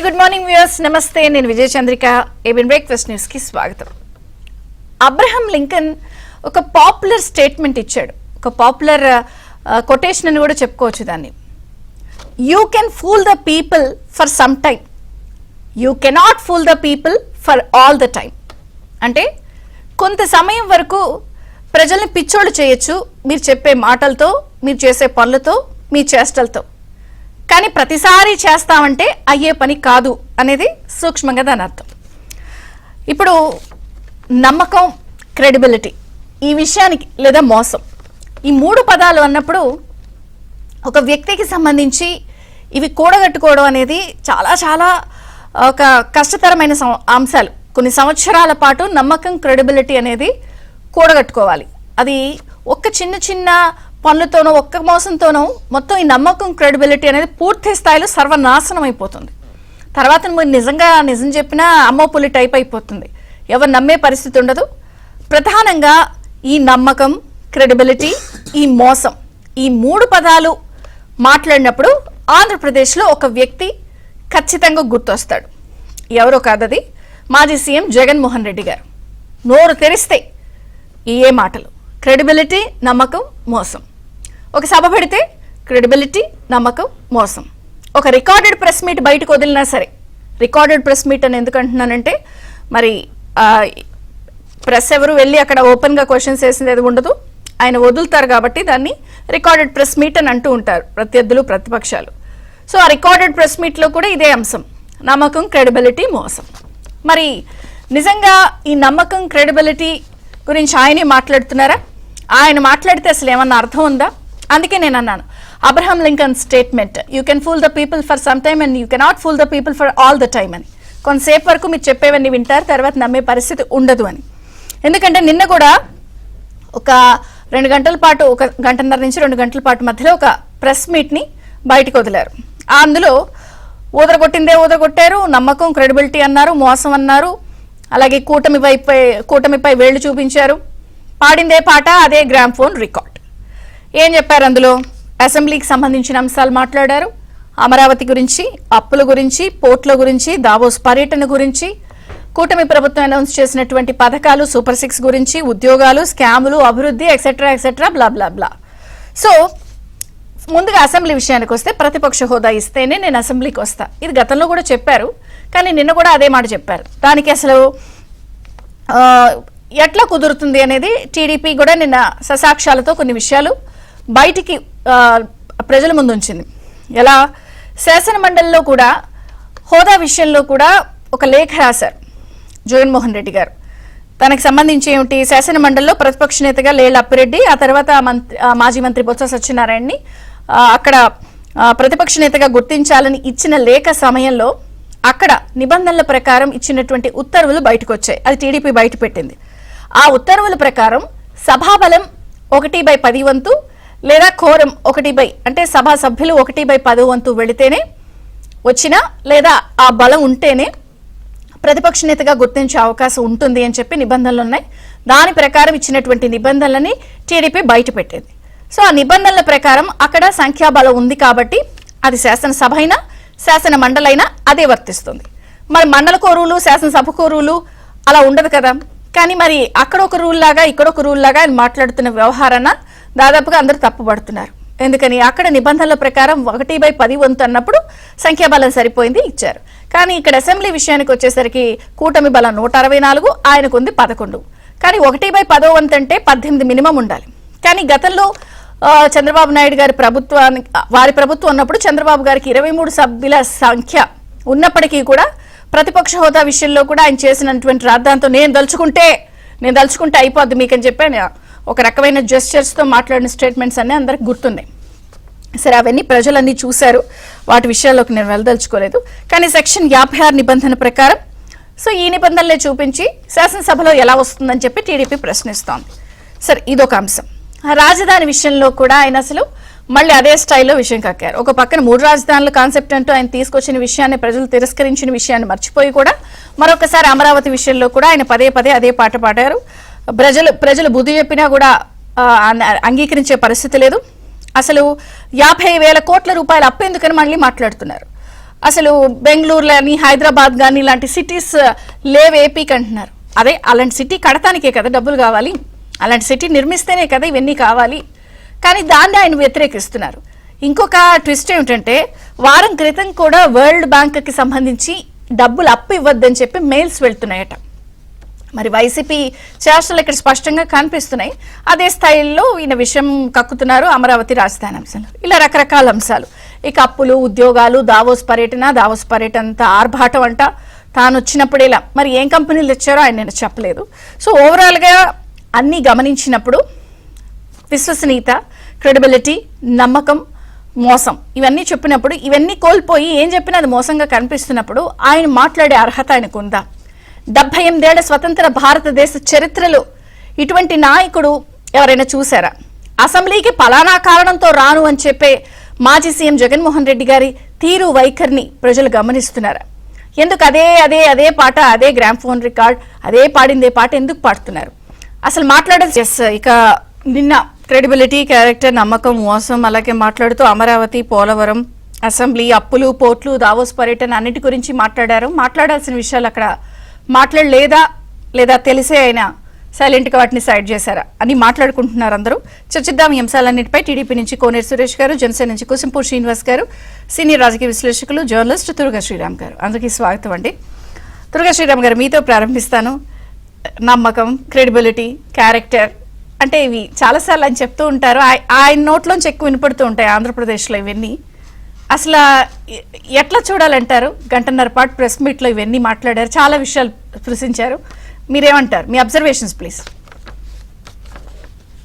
Good morning viewers, నమస్తే. నేను విజయ Chandrika. ABN breakfast news కి స్వాగతం. అబ్రహం లింకన్ ఒక పాపులర్ స్టేట్మెంట్ ఇచ్చాడు, ఒక పాపులర్ కొటేషన్ అని కూడా చెప్పుకోవచ్చు దాన్ని. You can pool the people for some time, you cannot pool the people for all the time. అంటే కొంత సమయం వరకు ప్రజల్ని పిచ్చోళ్ళు చేయొచ్చు మీరు చెప్పే మాటలతో, మీరు చేసే పనులతో, మీ చేష్టలతో. కానీ ప్రతిసారి చేస్తామంటే అయ్యే పని కాదు అనేది సూక్ష్మంగా దాని అర్థం. ఇప్పుడు నమ్మకం, క్రెడిబిలిటీ, ఈ విషయానికి లేదా మోసం, ఈ మూడు పదాలు అన్నప్పుడు ఒక వ్యక్తికి సంబంధించి ఇవి కూడగట్టుకోవడం అనేది చాలా చాలా ఒక కష్టతరమైన అంశాలు. కొన్ని సంవత్సరాల పాటు నమ్మకం, క్రెడిబిలిటీ అనేది కూడగట్టుకోవాలి. అది ఒక్క చిన్న చిన్న పనులతోనో, ఒక్క మోసంతోనో మొత్తం ఈ నమ్మకం, క్రెడిబిలిటీ అనేది పూర్తి స్థాయిలో సర్వనాశనం అయిపోతుంది. తర్వాత మీరు నిజం చెప్పినా అమ్మో పులి టైప్ అయిపోతుంది, ఎవరు నమ్మే పరిస్థితి ఉండదు. ప్రధానంగా ఈ నమ్మకం, క్రెడిబిలిటీ, ఈ మోసం, ఈ మూడు పదాలు మాట్లాడినప్పుడు ఆంధ్రప్రదేశ్లో ఒక వ్యక్తి ఖచ్చితంగా గుర్తొస్తాడు. ఎవరో కాదది మాజీ సీఎం జగన్మోహన్ రెడ్డి గారు. నోరు తెరిస్తే ఏ మాటలు, క్రెడిబిలిటీ, నమ్మకం, మోసం. ఒక సభ పెడితే క్రెడిబిలిటీ, నమ్మకం, మోసం. ఒక రికార్డెడ్ ప్రెస్ మీట్ బయటకు వదిలినా సరే, రికార్డెడ్ ప్రెస్ మీట్ అని ఎందుకు అంటున్నానంటే, మరి ప్రెస్ ఎవరు వెళ్ళి అక్కడ ఓపెన్గా క్వశ్చన్స్ వేసేది ఉండదు, ఆయన వదులుతారు కాబట్టి దాన్ని రికార్డెడ్ ప్రెస్ మీట్ అని అంటూ ఉంటారు ప్రత్యర్థులు, ప్రతిపక్షాలు. సో ఆ రికార్డెడ్ ప్రెస్ మీట్లో కూడా ఇదే అంశం, నమ్మకం, క్రెడిబిలిటీ, మోసం. మరి నిజంగా ఈ నమ్మకం, క్రెడిబిలిటీ గురించి ఆయనే మాట్లాడుతున్నారా? ఆయన మాట్లాడితే అసలు ఏమన్నా అర్థం ఉందా? అందుకే నేను అన్నాను, Abraham Lincoln statement, you can pool the people for some time and you cannot pool the people for all the time అని. కొంతసేపు వరకు మీరు చెప్పేవన్నీ వింటారు, తర్వాత నమ్మే పరిస్థితి ఉండదు అని. ఎందుకంటే నిన్న కూడా ఒక 2 గంటల పాటు, 1 గంటన్నర నుంచి 2 గంటల పాటు మధ్యలో ఒక ప్రెస్ మీట్ని బయటకు వదిలారు. అందులో ఊదరగొట్టారు, నమ్మకం, క్రెడిబిలిటీ అన్నారు, మోసం అన్నారు, అలాగే కూటమిపై వేళ్లు చూపించారు. పాడిందే పాట, అదే గ్రామ్ఫోన్ రికార్డ్. ఏం చెప్పారు అందులో? అసెంబ్లీకి సంబంధించిన అంశాలు మాట్లాడారు, అమరావతి గురించి, అప్పుల గురించి, పోర్ట్ల గురించి, దావోస్ పర్యటన గురించి, కూటమి ప్రభుత్వం అనౌన్స్ చేసినటువంటి పథకాలు, సూపర్ 6 గురించి, ఉద్యోగాలు, స్కాములు, అభివృద్ధి, ఎక్సెట్రా ఎక్సెట్రా, బ్లా బ్లా బ్లా. సో ముందుగా అసెంబ్లీ విషయానికి వస్తే, ప్రతిపక్ష హోదా ఇస్తేనే నేను అసెంబ్లీకి వస్తా, ఇది గతంలో కూడా చెప్పారు, కానీ నిన్న కూడా అదే మాట చెప్పారు. దానికి అసలు ఎట్లా కుదురుతుంది అనేది టీడీపీ కూడా నిన్న ససాక్ష్యాలతో కొన్ని విషయాలు బయటికి ప్రజల ముందు ఉంచింది. ఎలా? శాసన మండలిలో కూడా హోదా విషయంలో కూడా ఒక లేఖ రాశారు జగన్మోహన్ రెడ్డి గారు. తనకు సంబంధించి ఏమిటి, శాసన మండలిలో ప్రతిపక్ష నేతగా లేళ్ల అప్పిరెడ్డి, ఆ తర్వాత మాజీ మంత్రి బొత్స సత్యనారాయణని అక్కడ ప్రతిపక్ష నేతగా గుర్తించాలని ఇచ్చిన లేఖ సమయంలో అక్కడ నిబంధనల ప్రకారం ఇచ్చినటువంటి ఉత్తర్వులు బయటకు వచ్చాయి. అది టీడీపీ బయట పెట్టింది. ఆ ఉత్తర్వుల ప్రకారం సభాబలం 1/10 వంతు లేదా కోరం 1 అంటే సభా సభ్యులు 1/10 వంతు వెళితేనే వచ్చినా, లేదా ఆ బలం ఉంటేనే ప్రతిపక్ష నేతగా గుర్తించే అవకాశం ఉంటుంది అని చెప్పి నిబంధనలు ఉన్నాయి. దాని ప్రకారం ఇచ్చినటువంటి నిబంధనలని టీడీపీ బయట పెట్టింది. సో ఆ నిబంధనల ప్రకారం అక్కడ సంఖ్యాబలం ఉంది కాబట్టి అది శాసనసభ అయినా, శాసన మండలైనా అదే వర్తిస్తుంది. మరి మండలకో రూలు, శాసనసభకో రూలు అలా ఉండదు కదా. కానీ మరి అక్కడ ఒక రూల్ లాగా, ఇక్కడ ఒక రూల్ లాగా ఆయన మాట్లాడుతున్న వ్యవహారాన దాదాపుగా అందరూ తప్పుపడుతున్నారు. ఎందుకని? అక్కడ నిబంధనల ప్రకారం 1/10 వంతు అన్నప్పుడు సంఖ్యాబలం సరిపోయింది, ఇచ్చారు. కానీ ఇక్కడ అసెంబ్లీ విషయానికి వచ్చేసరికి కూటమి బలం 164, ఆయనకుంది 11. కానీ 1/10 వంతు అంటే 18 మినిమం ఉండాలి. కానీ గతంలో చంద్రబాబు నాయుడు గారి వారి ప్రభుత్వం ఉన్నప్పుడు చంద్రబాబు గారికి 23 సభ్యుల సంఖ్య ఉన్నప్పటికీ కూడా ప్రతిపక్ష హోదా విషయంలో కూడా ఆయన చేసినటువంటి రాద్ధాంతో నేను దలుచుకుంటే అయిపోద్ది మీకు అని చెప్పి ఆయన ఒక రకమైన జెస్చర్స్తో మాట్లాడిన స్టేట్మెంట్స్ అన్నీ అందరికి గుర్తున్నాయి. సరే, అవన్నీ ప్రజలన్నీ చూశారు, వాటి విషయాల్లోకి నేను వెళ్ళదలుచుకోలేదు. కానీ సెక్షన్ 56 నిబంధన ప్రకారం సో ఈ నిబంధనలే చూపించి శాసనసభలో ఎలా వస్తుందని చెప్పి టీడీపీ ప్రశ్నిస్తోంది. సరే, ఇదొక అంశం. రాజధాని విషయంలో కూడా ఆయన అసలు మళ్ళీ అదే స్టైల్లో విషయం కక్కారు. ఒక పక్కన 3 రాజధానుల కాన్సెప్ట్ అంటూ ఆయన తీసుకొచ్చిన విషయాన్ని, ప్రజలు తిరస్కరించిన విషయాన్ని మర్చిపోయి కూడా మరొకసారి అమరావతి విషయంలో కూడా ఆయన పదే అదే పాట పాడారు. ప్రజలు బుద్ధి చెప్పినా కూడా అంగీకరించే పరిస్థితి లేదు. అసలు 50,000 కోట్ల రూపాయల అప్పు ఎందుకని మళ్ళీ మాట్లాడుతున్నారు. అసలు బెంగళూరులోని హైదరాబాద్ కానీ ఇలాంటి సిటీస్ లేవు ఏపీకి అంటున్నారు. అదే అలాంటి సిటీ కడతానికే కదా డబ్బులు కావాలి, అలాంటి సిటీ నిర్మిస్తేనే కదా ఇవన్నీ కావాలి. కానీ దాన్ని ఆయన వ్యతిరేకిస్తున్నారు. ఇంకొక ట్విస్ట్ ఏమిటంటే వారం క్రితం కూడా వరల్డ్ బ్యాంక్కి సంబంధించి డబ్బులు అప్పు ఇవ్వద్దని చెప్పి మెయిల్స్ వెళ్తున్నాయట. మరి వైసీపీ చేష్టలు ఇక్కడ స్పష్టంగా కనిపిస్తున్నాయి. అదే స్థాయిలో ఈయన విషయం కక్కుతున్నారు అమరావతి రాజధాని అంశాలు, ఇలా రకరకాల అంశాలు. ఇక అప్పులు, ఉద్యోగాలు, దావోస్ పర్యటన అంతా ఆర్భాటం అంట. తాను వచ్చినప్పుడు ఇలా మరి ఏం కంపెనీలు తెచ్చారో ఆయన నేను చెప్పలేదు. సో ఓవరాల్గా అన్నీ గమనించినప్పుడు విశ్వసనీయత, క్రెడిబిలిటీ, నమ్మకం, మోసం ఇవన్నీ చెప్పినప్పుడు ఇవన్నీ కోల్పోయి ఏం చెప్పినా అది మోసంగా కనిపిస్తున్నప్పుడు ఆయన మాట్లాడే అర్హత ఆయనకు ఉందా? 78 ఏళ్ల స్వతంత్ర భారతదేశ చరిత్రలో ఇటువంటి నాయకుడు ఎవరైనా చూసారా? అసెంబ్లీకి పలానా కారణంతో రాను అని చెప్పే మాజీ సీఎం జగన్మోహన్ రెడ్డి గారి తీరు, వైఖరిని ప్రజలు గమనిస్తున్నారా? ఎందుకు అదే అదే అదే పాట, అదే గ్రామ్ఫోన్ రికార్డ్, అదే పాడిందే పాట ఎందుకు పాడుతున్నారు? అసలు మాట్లాడాలి. ఇక నిన్న క్రెడిబిలిటీ, క్యారెక్టర్, నమ్మకం, మోసం, అలాగే మాట్లాడుతూ అమరావతి, పోలవరం, అసెంబ్లీ, అప్పులు, పోర్ట్లు, దావోస్ పర్యటన అన్నిటి గురించి మాట్లాడారు. మాట్లాడాల్సిన విషయాలు అక్కడ మాట్లాడలేదా, లేదా తెలిసే అయినా సైలెంట్గా వాటిని సైడ్ చేశారా అని మాట్లాడుకుంటున్నారు అందరూ. చర్చిద్దాం ఈ అంశాలన్నింటిపై. టీడీపీ నుంచి కోనేరు సురేష్ గారు, జనసేన నుంచి కుసింపూర్ శ్రీనివాస్ గారు, సీనియర్ రాజకీయ విశ్లేషకులు, జర్నలిస్ట్ తురుగా శ్రీరామ్ గారు. అందరికీ స్వాగతం అండి. తురుగా శ్రీరామ్ గారు, మీతో ప్రారంభిస్తాను. నమ్మకం, క్రెడిబిలిటీ, క్యారెక్టర్ అంటే ఇవి చాలాసార్లు ఆయన చెప్తూ ఉంటారు. ఆయన నోట్లోంచి ఎక్కువ వినపడుతూ ఉంటాయి ఆంధ్రప్రదేశ్లో ఇవన్నీ. అసలు ఎట్లా చూడాలంటారు? గంటన్నర పాటు ప్రెస్ మీట్లో ఇవన్నీ మాట్లాడారు, చాలా విషయాలు స్పృశించారు. మీరేమంటారు? మీ అబ్జర్వేషన్స్ ప్లీజ్.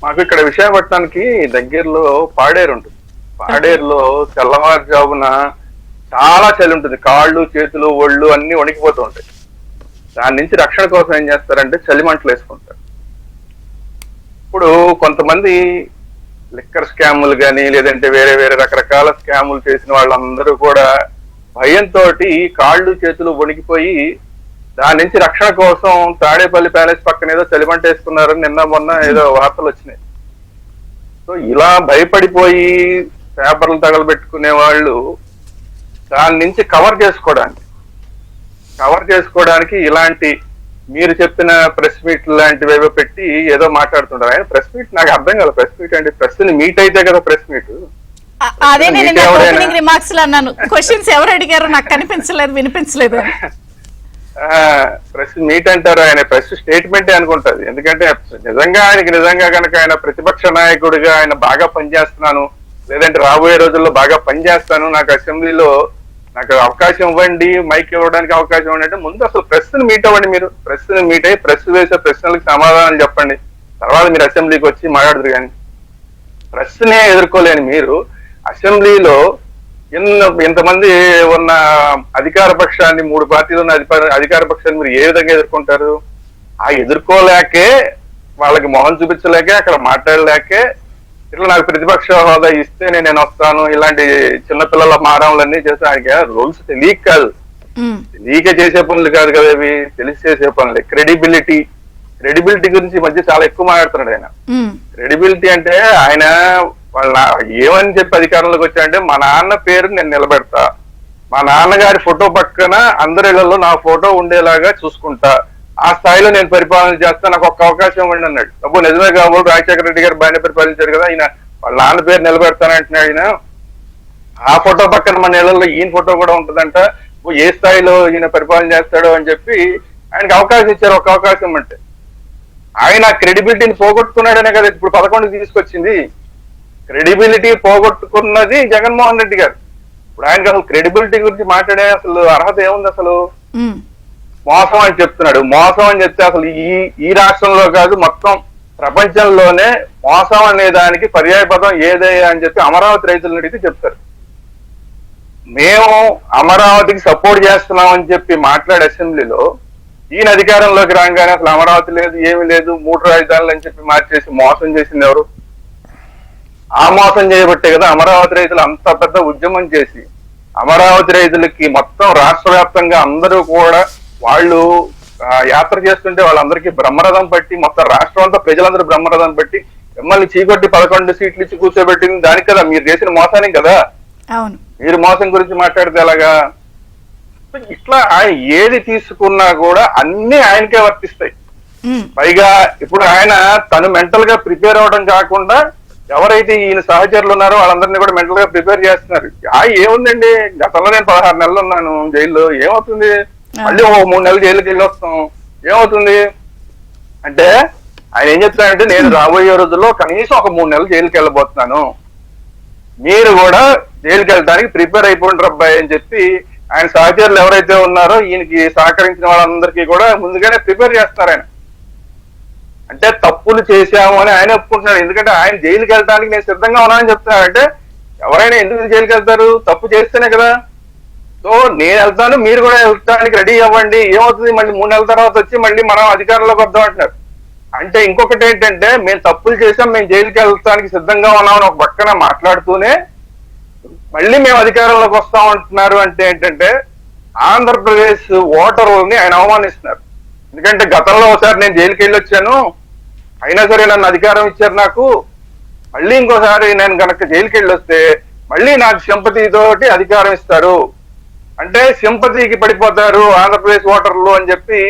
మాకు ఇక్కడ విశాఖపట్నానికి దగ్గరలో పాడేరు ఉంటుంది. పాడేరులో తెల్లవారుజామున చాలా చలి ఉంటుంది. కాళ్ళు, చేతులు, ఒళ్ళు అన్ని వణికిపోతూ ఉంటాయి. దాని నుంచి రక్షణ కోసం ఏం చేస్తారంటే చలిమంటలు వేసుకుంటారు. ఇప్పుడు కొంతమంది లిక్కర్ స్కాములు కానీ లేదంటే వేరే వేరే రకరకాల స్కాములు చేసిన వాళ్ళందరూ కూడా భయంతో కాళ్ళు, చేతులు వణికిపోయి దాని నుంచి రక్షణ కోసం తాడేపల్లి ప్యాలెస్ పక్కన ఏదో చలిమంట వేసుకున్నారని నిన్న మొన్న ఏదో వార్తలు వచ్చినాయి. సో ఇలా భయపడిపోయి పేపర్లు తగలబెట్టుకునే వాళ్ళు దాని నుంచి కవర్ చేసుకోవడానికి ఇలాంటి మీరు చెప్పిన ప్రెస్ మీట్ లాంటివి ఏవో పెట్టి ఏదో మాట్లాడుతుంటారు. ఆయన ప్రెస్ మీట్ నాకు అర్థం కదా. ప్రెస్ మీట్ అంటే ప్రెస్ ని మీట్ అయితే కదా ప్రెస్ మీట్. అదే నేను ఓపెనింగ్ రిమార్క్స్ లో అన్నాను. క్వశ్చన్స్ ఎవరు అడిగారో నాకు కనిపించలేదు, వినిపించలేదు. ప్రెస్ మీట్ అంటారు, ఆయన ప్రెస్ స్టేట్మెంటే అనుకుంటది. ఎందుకంటే నిజంగా కనుక ఆయన ప్రతిపక్ష నాయకుడిగా ఆయన బాగా పనిచేస్తున్నాను, లేదంటే రాబోయే రోజుల్లో బాగా పనిచేస్తాను, నాకు అసెంబ్లీలో నాకు అవకాశం ఇవ్వండి, మైక్ ఇవ్వడానికి అవకాశం ఇవ్వండి అంటే ముందు అసలు ప్రెస్ ని మీట్ అవ్వండి. మీరు ప్రెస్ ని మీట్ అయ్యి ప్రెస్ వేసే ప్రశ్నలకు సమాధానం చెప్పండి. తర్వాత మీరు అసెంబ్లీకి వచ్చి మాట్లాడదురు. కానీ ప్రెస్ నే ఎదుర్కోలేని మీరు అసెంబ్లీలో ఇంతమంది ఉన్న అధికార పక్షాన్ని, 3 పార్టీలు ఉన్న అధికార పక్షాన్ని మీరు ఏ విధంగా ఎదుర్కొంటారు? ఆ ఎదుర్కోలేకే, వాళ్ళకి మొహం చూపించలేకే, అక్కడ మాట్లాడలేకే ఇట్లా నాకు ప్రతిపక్ష హోదా ఇస్తే నేను వస్తాను, ఇలాంటి చిన్నపిల్లల మారంలన్నీ చేస్తే ఆయనకి రూల్స్ తెలియక కాదు, తెలియక చేసే పనులు కాదు కదా ఇవి, తెలిసి చేసే పనులే. క్రెడిబిలిటీ గురించి ఈ మధ్య చాలా ఎక్కువ మాట్లాడుతున్నాడు ఆయన. క్రెడిబిలిటీ అంటే ఆయన వాళ్ళ ఏమని చెప్పి అధికారంలోకి వచ్చాయంటే మా నాన్న పేరు నేను నిలబెడతా, మా నాన్నగారి ఫోటో పక్కన అందరిళ్లలో నా ఫోటో ఉండేలాగా చూసుకుంటా, ఆ స్థాయిలో నేను పరిపాలన చేస్తా, నాకు ఒక్క అవకాశం ఇవ్వండి అన్నాడు. అప్పుడు నిజమే కాబట్టి రాజశేఖర రెడ్డి గారు బాగానే పరిపాలించారు కదా, ఆయన వాళ్ళ నాన్న పేరు నిలబెడతానంటున్నాడు. ఆయన ఆ ఫోటో పక్కన మన ఇళ్లలో ఈయన ఫోటో కూడా ఉంటుందంట, ఏ స్థాయిలో ఈయన పరిపాలన చేస్తాడో అని చెప్పి ఆయనకి అవకాశం ఇచ్చారు. ఒక్క అవకాశం అంటే ఆయన క్రెడిబిలిటీని పోగొట్టుకున్నాడనే కదా ఇప్పుడు 11కి తీసుకొచ్చింది. క్రెడిబిలిటీ పోగొట్టుకున్నది జగన్మోహన్ రెడ్డి గారు. ఇప్పుడు ఆయనకి అసలు క్రెడిబిలిటీ గురించి మాట్లాడే అసలు అర్హత ఏముంది? అసలు మోసం అని చెప్తున్నాడు. మోసం అని చెప్తే అసలు ఈ రాష్ట్రంలో కాదు మొత్తం ప్రపంచంలోనే మోసం అనే దానికి పర్యాయ పదం ఏదయ్యా అని చెప్పి అమరావతి రైతులను అడిగితే చెప్తారు. మేము అమరావతికి సపోర్ట్ చేస్తున్నాం అని చెప్పి మాట్లాడే అసెంబ్లీలో ఈయన అధికారంలోకి రాగానే అసలు అమరావతి లేదు, ఏమీ లేదు, 3 రాజధానులు అని చెప్పి మార్చేసి మోసం చేసింది ఎవరు? ఆ మోసం చేయబట్టే కదా అమరావతి రైతులు అంత పెద్ద ఉద్యమం చేసి అమరావతి రైతులకి మొత్తం రాష్ట్ర వ్యాప్తంగా అందరూ కూడా వాళ్ళు యాత్ర చేస్తుంటే వాళ్ళందరికీ బ్రహ్మరథం పట్టి, మొత్తం రాష్ట్రం అంతా ప్రజలందరూ బ్రహ్మరథం పట్టి మిమ్మల్ని చీకొట్టి 11 సీట్లు ఇచ్చి కూర్చోబెట్టింది దానికి కదా, మీరు చేసిన మోసానికి కదా. అవును, మీరు మోసం గురించి మాట్లాడితే ఎలాగా? ఇట్లా ఆయన ఏది తీసుకున్నా కూడా అన్ని ఆయనకే వర్తిస్తాయి. పైగా ఇప్పుడు ఆయన తను మెంటల్ గా ప్రిపేర్ అవడం కాకుండా ఎవరైతే ఈయన సహచరులు ఉన్నారో వాళ్ళందరినీ కూడా మెంటల్ గా ప్రిపేర్ చేస్తున్నారు. ఏముందండి, గతంలో నేను 16 నెలలు ఉన్నాను జైల్లో, ఏమవుతుంది, మళ్ళీ 3 నెలలు జైలుకి వెళ్ళి వస్తాం, ఏమవుతుంది అంటే ఆయన ఏం చెప్తానంటే, నేను రాబోయే రోజుల్లో కనీసం ఒక 3 నెలలు జైలుకి వెళ్ళబోతున్నాను, మీరు కూడా జైలుకి వెళ్ళడానికి ప్రిపేర్ అయిపోండి అబ్బాయి అని చెప్పి ఆయన సహచరులు ఎవరైతే ఉన్నారో ఈయనకి సహకరించిన వాళ్ళందరికీ కూడా ముందుగానే ప్రిపేర్ చేస్తారు. ఆయన అంటే తప్పులు చేశాము అని ఆయన ఒప్పుకుంటున్నాడు. ఎందుకంటే ఆయన జైలుకి వెళ్ళడానికి నేను సిద్ధంగా ఉన్నానని చెప్తున్నాను. అంటే ఎవరైనా ఎందుకు జైలుకి వెళ్తారు, తప్పు చేస్తేనే కదా. సో నేను వెళ్తాను, మీరు కూడా వెళ్ళడానికి రెడీ అవ్వండి, ఏమవుతుంది మళ్ళీ 3 నెలల తర్వాత వచ్చి మళ్ళీ మనం అధికారంలోకి వద్దాం అంటున్నారు. అంటే ఇంకొకటి ఏంటంటే, మేము తప్పులు చేసాం, మేము జైలుకి వెళ్ళడానికి సిద్ధంగా ఉన్నామని ఒక పక్కన మాట్లాడుతూనే మళ్ళీ మేము అధికారంలోకి వస్తాం అంటున్నారు. అంటే ఏంటంటే ఆంధ్రప్రదేశ్ ఓటర్లని ఆయన అవమానిస్తున్నారు. ఎందుకంటే గతంలో ఒకసారి నేను జైలుకి వెళ్ళి వచ్చాను, అయినా సరే నన్ను అధికారం ఇచ్చారు నాకు, మళ్ళీ ఇంకోసారి నేను కనుక జైలుకి వెళ్ళి వస్తే మళ్ళీ నాకు సింపతితోటి అధికారం ఇస్తారు, అంటే సింపతికి పడిపోతారు ఆంధ్రప్రదేశ్ ఓటర్లు అని చెప్పి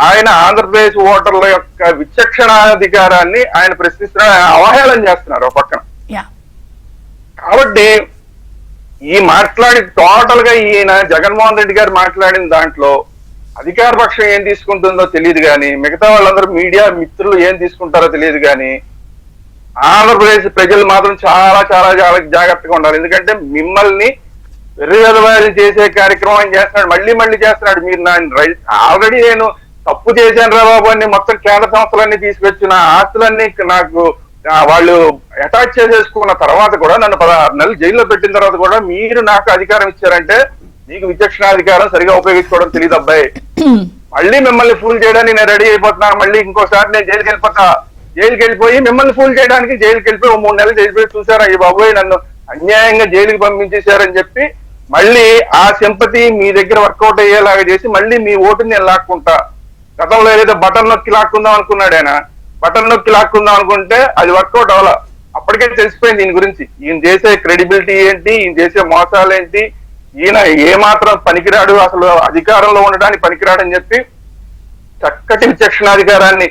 ఆయన ఆంధ్రప్రదేశ్ ఓటర్ల యొక్క విచక్షణాధికారాన్ని ఆయన ప్రశ్నిస్తున్నారు, ఆయన అవహేళన చేస్తున్నారు ఒక పక్కన. కాబట్టి ఈ మాట్లాడి టోటల్ గా ఈయన జగన్మోహన్ రెడ్డి గారు మాట్లాడిన దాంట్లో అధికార పక్షం ఏం తీసుకుంటుందో తెలియదు కానీ, మిగతా వాళ్ళందరూ మీడియా మిత్రులు ఏం తీసుకుంటారో తెలియదు కానీ, ఆంధ్రప్రదేశ్ ప్రజలు మాత్రం చాలా చాలా చాలా జాగ్రత్తగా ఉండాలి. ఎందుకంటే మిమ్మల్ని వెర్రివెదవాలు చేసే కార్యక్రమం ఆయన చేస్తున్నాడు, మళ్ళీ మళ్ళీ చేస్తున్నాడు. మీరు ఆల్రెడీ నేను తప్పు చేశాను రా బాబు అని మొత్తం కేంద్ర సంస్థలన్నీ తీసుకొచ్చిన ఆస్తులన్నీ నాకు వాళ్ళు అటాచ్ చేసేసుకున్న తర్వాత కూడా, నన్ను 16 నెలలు జైల్లో పెట్టిన తర్వాత కూడా మీరు నాకు అధికారం ఇచ్చారంటే మీకు విచక్షణాధికారం సరిగా ఉపయోగించుకోవడం తెలియదు అబ్బాయి. మళ్ళీ మిమ్మల్ని ఫూల్ చేయడానికి నేను రెడీ అయిపోతున్నాను, మళ్ళీ ఇంకోసారి నేను జైలుకి వెళ్ళిపోతా, జైలుకి వెళ్ళిపోయి మిమ్మల్ని ఫూల్ చేయడానికి జైలుకి వెళ్ళిపోయి 3 నెలలు జైలుపోయి చూసారా ఈ బాబోయ్ నన్ను అన్యాయంగా జైలుకి పంపించేశారని చెప్పి మళ్ళీ ఆ సింపతి మీ దగ్గర వర్కౌట్ అయ్యేలాగా చేసి మళ్ళీ మీ ఓటుని నేను లాక్కుంటా. గతంలో ఏదైతే బటన్ నొక్కి లాక్కుందాం అనుకున్నాడు ఆయన, బటన్ నొక్కి లాక్కుందాం అనుకుంటే అది వర్కౌట్ అవ్వాల. అప్పటికే తెలిసిపోయింది దీని గురించి, ఈయన చేసే క్రెడిబిలిటీ ఏంటి, ఈయన చేసే మోసాలు ఏంటి, ఈయన ఏమాత్రం పనికిరాడు, అసలు అధికారంలో ఉండడానికి పనికిరాడని చెప్పి చక్కటి విచక్షణాధికారాన్ని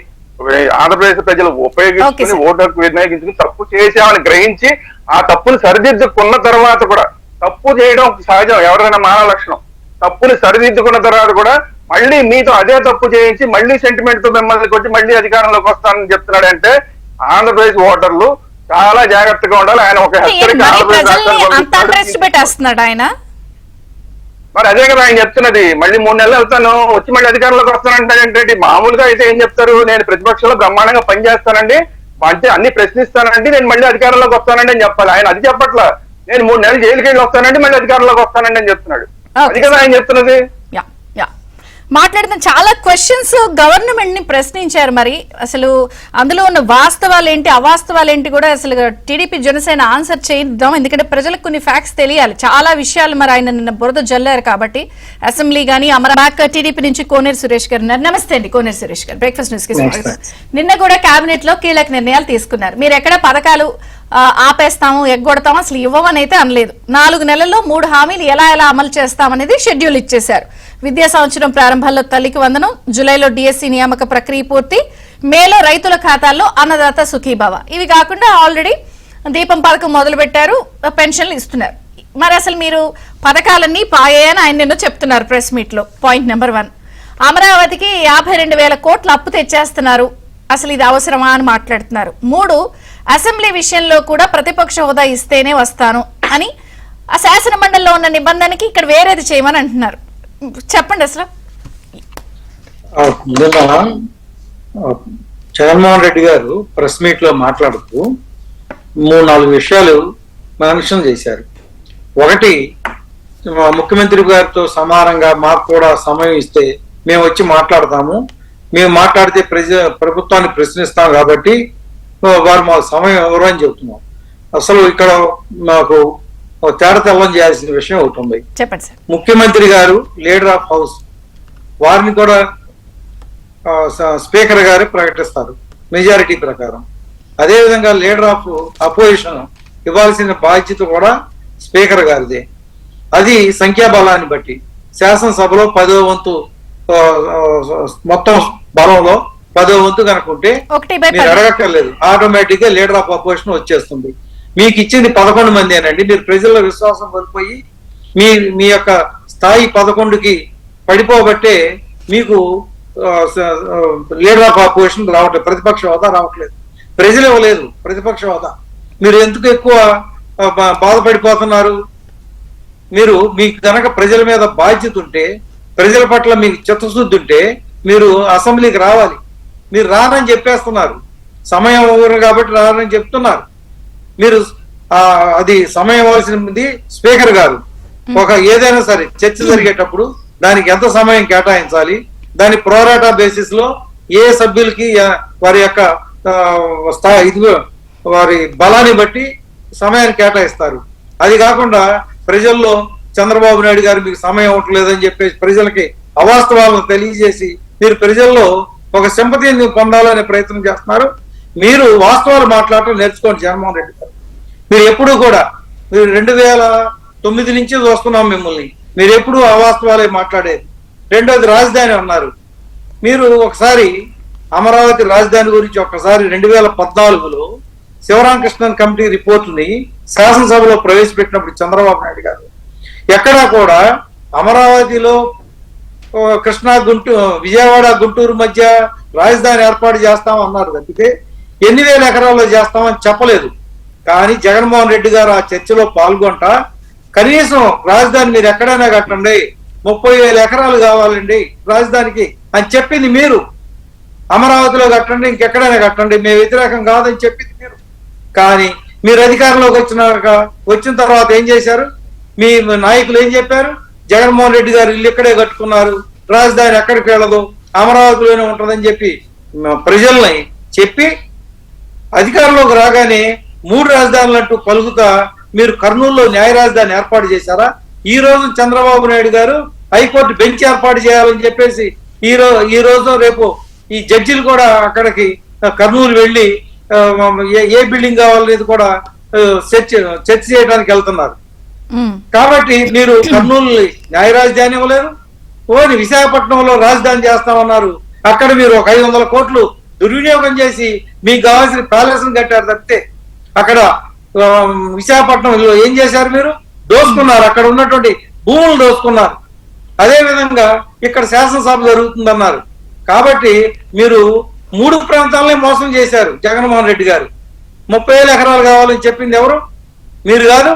ఆంధ్రప్రదేశ్ ప్రజలు ఉపయోగించుకుని ఓటర్కు వినియోగించుకుని తప్పు చేశామని గ్రహించి ఆ తప్పును సరిదిద్దుకున్న తర్వాత కూడా, తప్పు చేయడం సహజం, ఎవరైనా మానవ లక్షణం, తప్పుని సరిదిద్దుకున్న తర్వాత కూడా మళ్ళీ మీతో అదే తప్పు చేయించి మళ్ళీ సెంటిమెంట్ తో మిమ్మల్ని కొట్టి మళ్ళీ అధికారంలోకి వస్తానని చెప్తున్నాడంటే ఆంధ్రప్రదేశ్ ఓటర్లు చాలా జాగ్రత్తగా ఉండాలి. ఆయన ఒక ఆయన మరి అదే కదా ఆయన చెప్తున్నది, మళ్ళీ 3 నెలలు వెళ్తాను వచ్చి మళ్ళీ అధికారంలోకి వస్తానంటే మామూలుగా అయితే ఏం చెప్తారు, నేను ప్రతిపక్షంలో బ్రహ్మాండంగా పనిచేస్తానండి, అంటే అన్ని ప్రశ్నిస్తానండి, నేను మళ్ళీ అధికారంలోకి వస్తానండి అని చెప్పాలి. ఆయన అది చెప్పట్లా, నేను 3 నెలలు జైలుకి వెళ్ళి వస్తానండి మళ్ళీ అధికారంలోకి వస్తానండి అని చెప్తున్నాడు. అది కదా ఆయన చెప్తున్నది. మాట్లాడిన చాలా క్వశ్చన్స్ గవర్నమెంట్ ని ప్రశ్నించారు. మరి అసలు అందులో ఉన్న వాస్తవాలు ఏంటి అవాస్తవాలు ఏంటి కూడా అసలు టీడీపీ జనసేన ఆన్సర్ చేద్దాం, ఎందుకంటే ప్రజలకు కొన్ని ఫ్యాక్ట్స్ తెలియాలి, చాలా విషయాలు మరి ఆయన నిన్న బురద జల్లారు కాబట్టి. అసెంబ్లీ గానీ అమరాబాద్ టీడీపీ నుంచి కోనేరు సురేష్ గారు ఉన్నారు. నమస్తే అండి కోనేరు సురేష్ గారు, బ్రేక్ఫాస్ట్ న్యూస్ కి స్వాగతం. నిన్న కూడా కేబినెట్ లో కీలక నిర్ణయాలు తీసుకున్నారు, మీరు ఎక్కడ పథకాలు ఆపేస్తాము ఎగ్గొడతాము అసలు ఇవ్వమని అయితే అనలేదు. 4 నెలల్లో 3 హామీలు ఎలా అమలు చేస్తామనేది షెడ్యూల్ ఇచ్చేశారు. విద్యా సంవత్సరం ప్రారంభంలో తల్లికి వందనం, జూలైలో డిఎస్సి నియామక ప్రక్రియ పూర్తి, మేలో రైతుల ఖాతాల్లో అన్నదాత సుఖీభవ, ఇవి కాకుండా ఆల్రెడీ దీపం పథకం మొదలు పెట్టారు, పెన్షన్లు ఇస్తున్నారు. మరి అసలు మీరు పథకాలన్నీ పాయాయని ఆయన నిన్న చెప్తున్నారు ప్రెస్ మీట్ లో. పాయింట్ నెంబర్ 1, అమరావతికి 52,000 కోట్ల అప్పు తెచ్చేస్తున్నారు, అసలు ఇది అవసరమా అని మాట్లాడుతున్నారు. 3, అసెంబ్లీ విషయంలో కూడా ప్రతిపక్ష హోదా ఇస్తేనే వస్తాను అని ఆ శాసన మండలిలో ఉన్న నిబంధనకి ఇక్కడ వేరేది చేయమని అంటున్నారు. చెప్పండి అసలు. జగన్మోహన్ రెడ్డి గారు ప్రెస్ మీట్ లో మాట్లాడుతూ 3-4 విషయాలు మెన్షన్ చేశారు. ఒకటి, ముఖ్యమంత్రి గారితో సమానంగా మాకు కూడా సమయం ఇస్తే మేము వచ్చి మాట్లాడతాము, మేము మాట్లాడితే ప్రభుత్వాన్ని ప్రశ్నిస్తాం కాబట్టి వారు మాకు సమయం ఎవరు అని చెబుతున్నాం. అసలు ఇక్కడ మాకు తేడతెల్లం చేయాల్సిన విషయం ఒకటి ఉంది. చెప్పండి సార్. ముఖ్యమంత్రి గారు లీడర్ ఆఫ్ హౌస్, వారిని కూడా స్పీకర్ గారు ప్రకటిస్తారు మెజారిటీ ప్రకారం. అదేవిధంగా లీడర్ ఆఫ్ అపోజిషన్ ఇవ్వాల్సిన బాధ్యత కూడా స్పీకర్ గారిదే, అది సంఖ్యాబలాన్ని బట్టి. శాసనసభలో 10వ వంతు మొత్తం బలంలో 10వ వంతు కనుకుంటే 1/10 మీరు అడగక్కర్లేదు, ఆటోమేటిక్ గా లీడర్ ఆఫ్ అపోజిషన్ వచ్చేస్తుంది. మీకు ఇచ్చింది 11 మందేనండి. మీరు ప్రజల్లో విశ్వాసం కోల్పోయి మీ యొక్క స్థాయి 11కి పడిపోబట్టే మీకు లీడర్ ఆఫ్ అపోజిషన్ రావట్లేదు, ప్రతిపక్ష హోదా రావట్లేదు. ప్రజలు ఇవ్వలేదు ప్రతిపక్ష హోదా. మీరు ఎందుకు ఎక్కువ బాధపడిపోతున్నారు? మీరు మీకు కనుక ప్రజల మీద బాధ్యత ఉంటే, ప్రజల పట్ల మీకు చిత్తశుద్ధి ఉంటే మీరు అసెంబ్లీకి రావాలి. మీరు రానని చెప్పేస్తున్నారు, సమయం ఇవ్వరు కాబట్టి రానని చెప్తున్నారు. మీరు అది సమయం ఇవ్వాల్సింది స్పీకర్ గారు. ఒక ఏదైనా సరే చర్చ జరిగేటప్పుడు దానికి ఎంత సమయం కేటాయించాలి, దాని ప్రోరాటా బేసిస్ లో ఏ సభ్యులకి వారి యొక్క వారి బలాన్ని బట్టి సమయాన్ని కేటాయిస్తారు. అది కాకుండా ప్రజల్లో చంద్రబాబు నాయుడు గారు మీకు సమయం ఇవ్వట్లేదని చెప్పేసి ప్రజలకి అవాస్తవాలను తెలియజేసి మీరు ప్రజల్లో ఒక సింపతిని పొందాలనే ప్రయత్నం చేస్తున్నారు. మీరు వాస్తవాలు మాట్లాడటం నేర్చుకోండి జగన్మోహన్ రెడ్డి గారు. మీరు ఎప్పుడు కూడా మీరు 2009 నుంచి చూస్తున్నాం మిమ్మల్ని, మీరు ఎప్పుడు అవాస్తవాలే మాట్లాడేది. రెండోది రాజధాని అన్నారు. మీరు ఒకసారి అమరావతి రాజధాని గురించి ఒక్కసారి 2014లో శివరామకృష్ణన్ కమిటీ రిపోర్టుని శాసనసభలో ప్రవేశపెట్టినప్పుడు చంద్రబాబు నాయుడు గారు ఎక్కడా కూడా అమరావతిలో కృష్ణా విజయవాడ గుంటూరు మధ్య రాజధాని ఏర్పాటు చేస్తామన్నారు తప్పితే ఎన్ని వేల ఎకరాల్లో చేస్తామని చెప్పలేదు. కానీ జగన్మోహన్ రెడ్డి గారు ఆ చర్చలో పాల్గొంటా కనీసం రాజధాని మీరు ఎక్కడైనా కట్టండి, 30,000 ఎకరాలు కావాలండి రాజధానికి అని చెప్పింది మీరు. అమరావతిలో కట్టండి, ఇంకెక్కడైనా కట్టండి, మేము వ్యతిరేకం కాదని చెప్పింది మీరు. కానీ మీరు అధికారంలోకి వచ్చిన తర్వాత ఏం చేశారు? మీ నాయకులు ఏం చెప్పారు? జగన్మోహన్ రెడ్డి గారు ఇల్లు ఇక్కడే కట్టుకున్నారు, రాజధాని ఎక్కడికి వెళ్ళదు, అమరావతిలోనే ఉంటుందని చెప్పి ప్రజల్ని చెప్పి అధికారంలోకి రాగానే 3 రాజధానులు అంటూ పలుకుతా మీరు కర్నూలులో న్యాయ రాజధాని ఏర్పాటు చేశారా? ఈ రోజు చంద్రబాబు నాయుడు గారు హైకోర్టు బెంచ్ ఏర్పాటు చేయాలని చెప్పేసి ఈ రోజు రేపు ఈ జడ్జిలు కూడా అక్కడికి కర్నూలు వెళ్ళి ఏ బిల్డింగ్ కావాలనేది కూడా చర్చ చేయడానికి వెళ్తున్నారు. కాబట్టి మీరు కర్నూలు న్యాయ రాజధాని ఇవ్వలేరు, ఓని విశాఖపట్నంలో రాజధాని చేస్తామన్నారు. అక్కడ మీరు ఒక 500 కోట్లు దుర్వినియోగం చేసి మీకు కావాల్సిన ప్యాలెస్ కట్టారు తప్పితే అక్కడ విశాఖపట్నంలో ఏం చేశారు? మీరు దోసుకున్నారు, అక్కడ ఉన్నటువంటి భూములు దోసుకున్నారు. అదే విధంగా ఇక్కడ శాసనసభ జరుగుతుందన్నారు. కాబట్టి మీరు 3 ప్రాంతాలనే మోసం చేశారు జగన్మోహన్ రెడ్డి గారు. 30,000 ఎకరాలు కావాలని చెప్పింది ఎవరు? మీరు కాదు.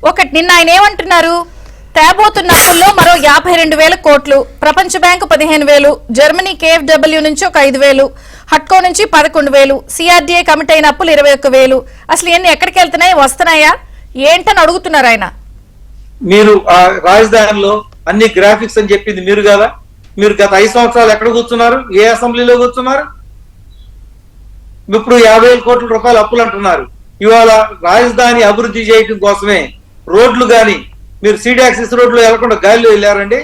ఒకటి నిన్న ఆయన ఏమంటున్నారు? తేబోతున్న అప్పుల్లో మరో 52,000 కోట్లు, ప్రపంచ బ్యాంకు 15,000, జర్మనీ KfW నుంచి ఒక 5,000, హట్కో నుంచి 11,000, CRDA కమిటీ అయిన అప్పులు 21,000. అసలు ఇవన్నీ ఎక్కడికి వెళ్తున్నాయి, వస్తున్నాయా ఏంటని అడుగుతున్నారు ఆయన. మీరు ఆ రాజధానిలో అన్ని గ్రాఫిక్స్ అని చెప్పింది మీరు కదా. మీరు గత 5 సంవత్సరాలు ఎక్కడ కూర్చున్నారు? ఏ అసెంబ్లీలో కూర్చున్నారు? ఇప్పుడు 50,000 కోట్ల రూపాయలు అప్పులు అంటున్నారు. ఇవాళ రాజధాని అభివృద్ధి చేయడం కోసమే రోడ్లు గాని మీరు సీడాక్సిస్ రోడ్లు వెళ్లకుండా గాలిలో వెళ్ళారండి?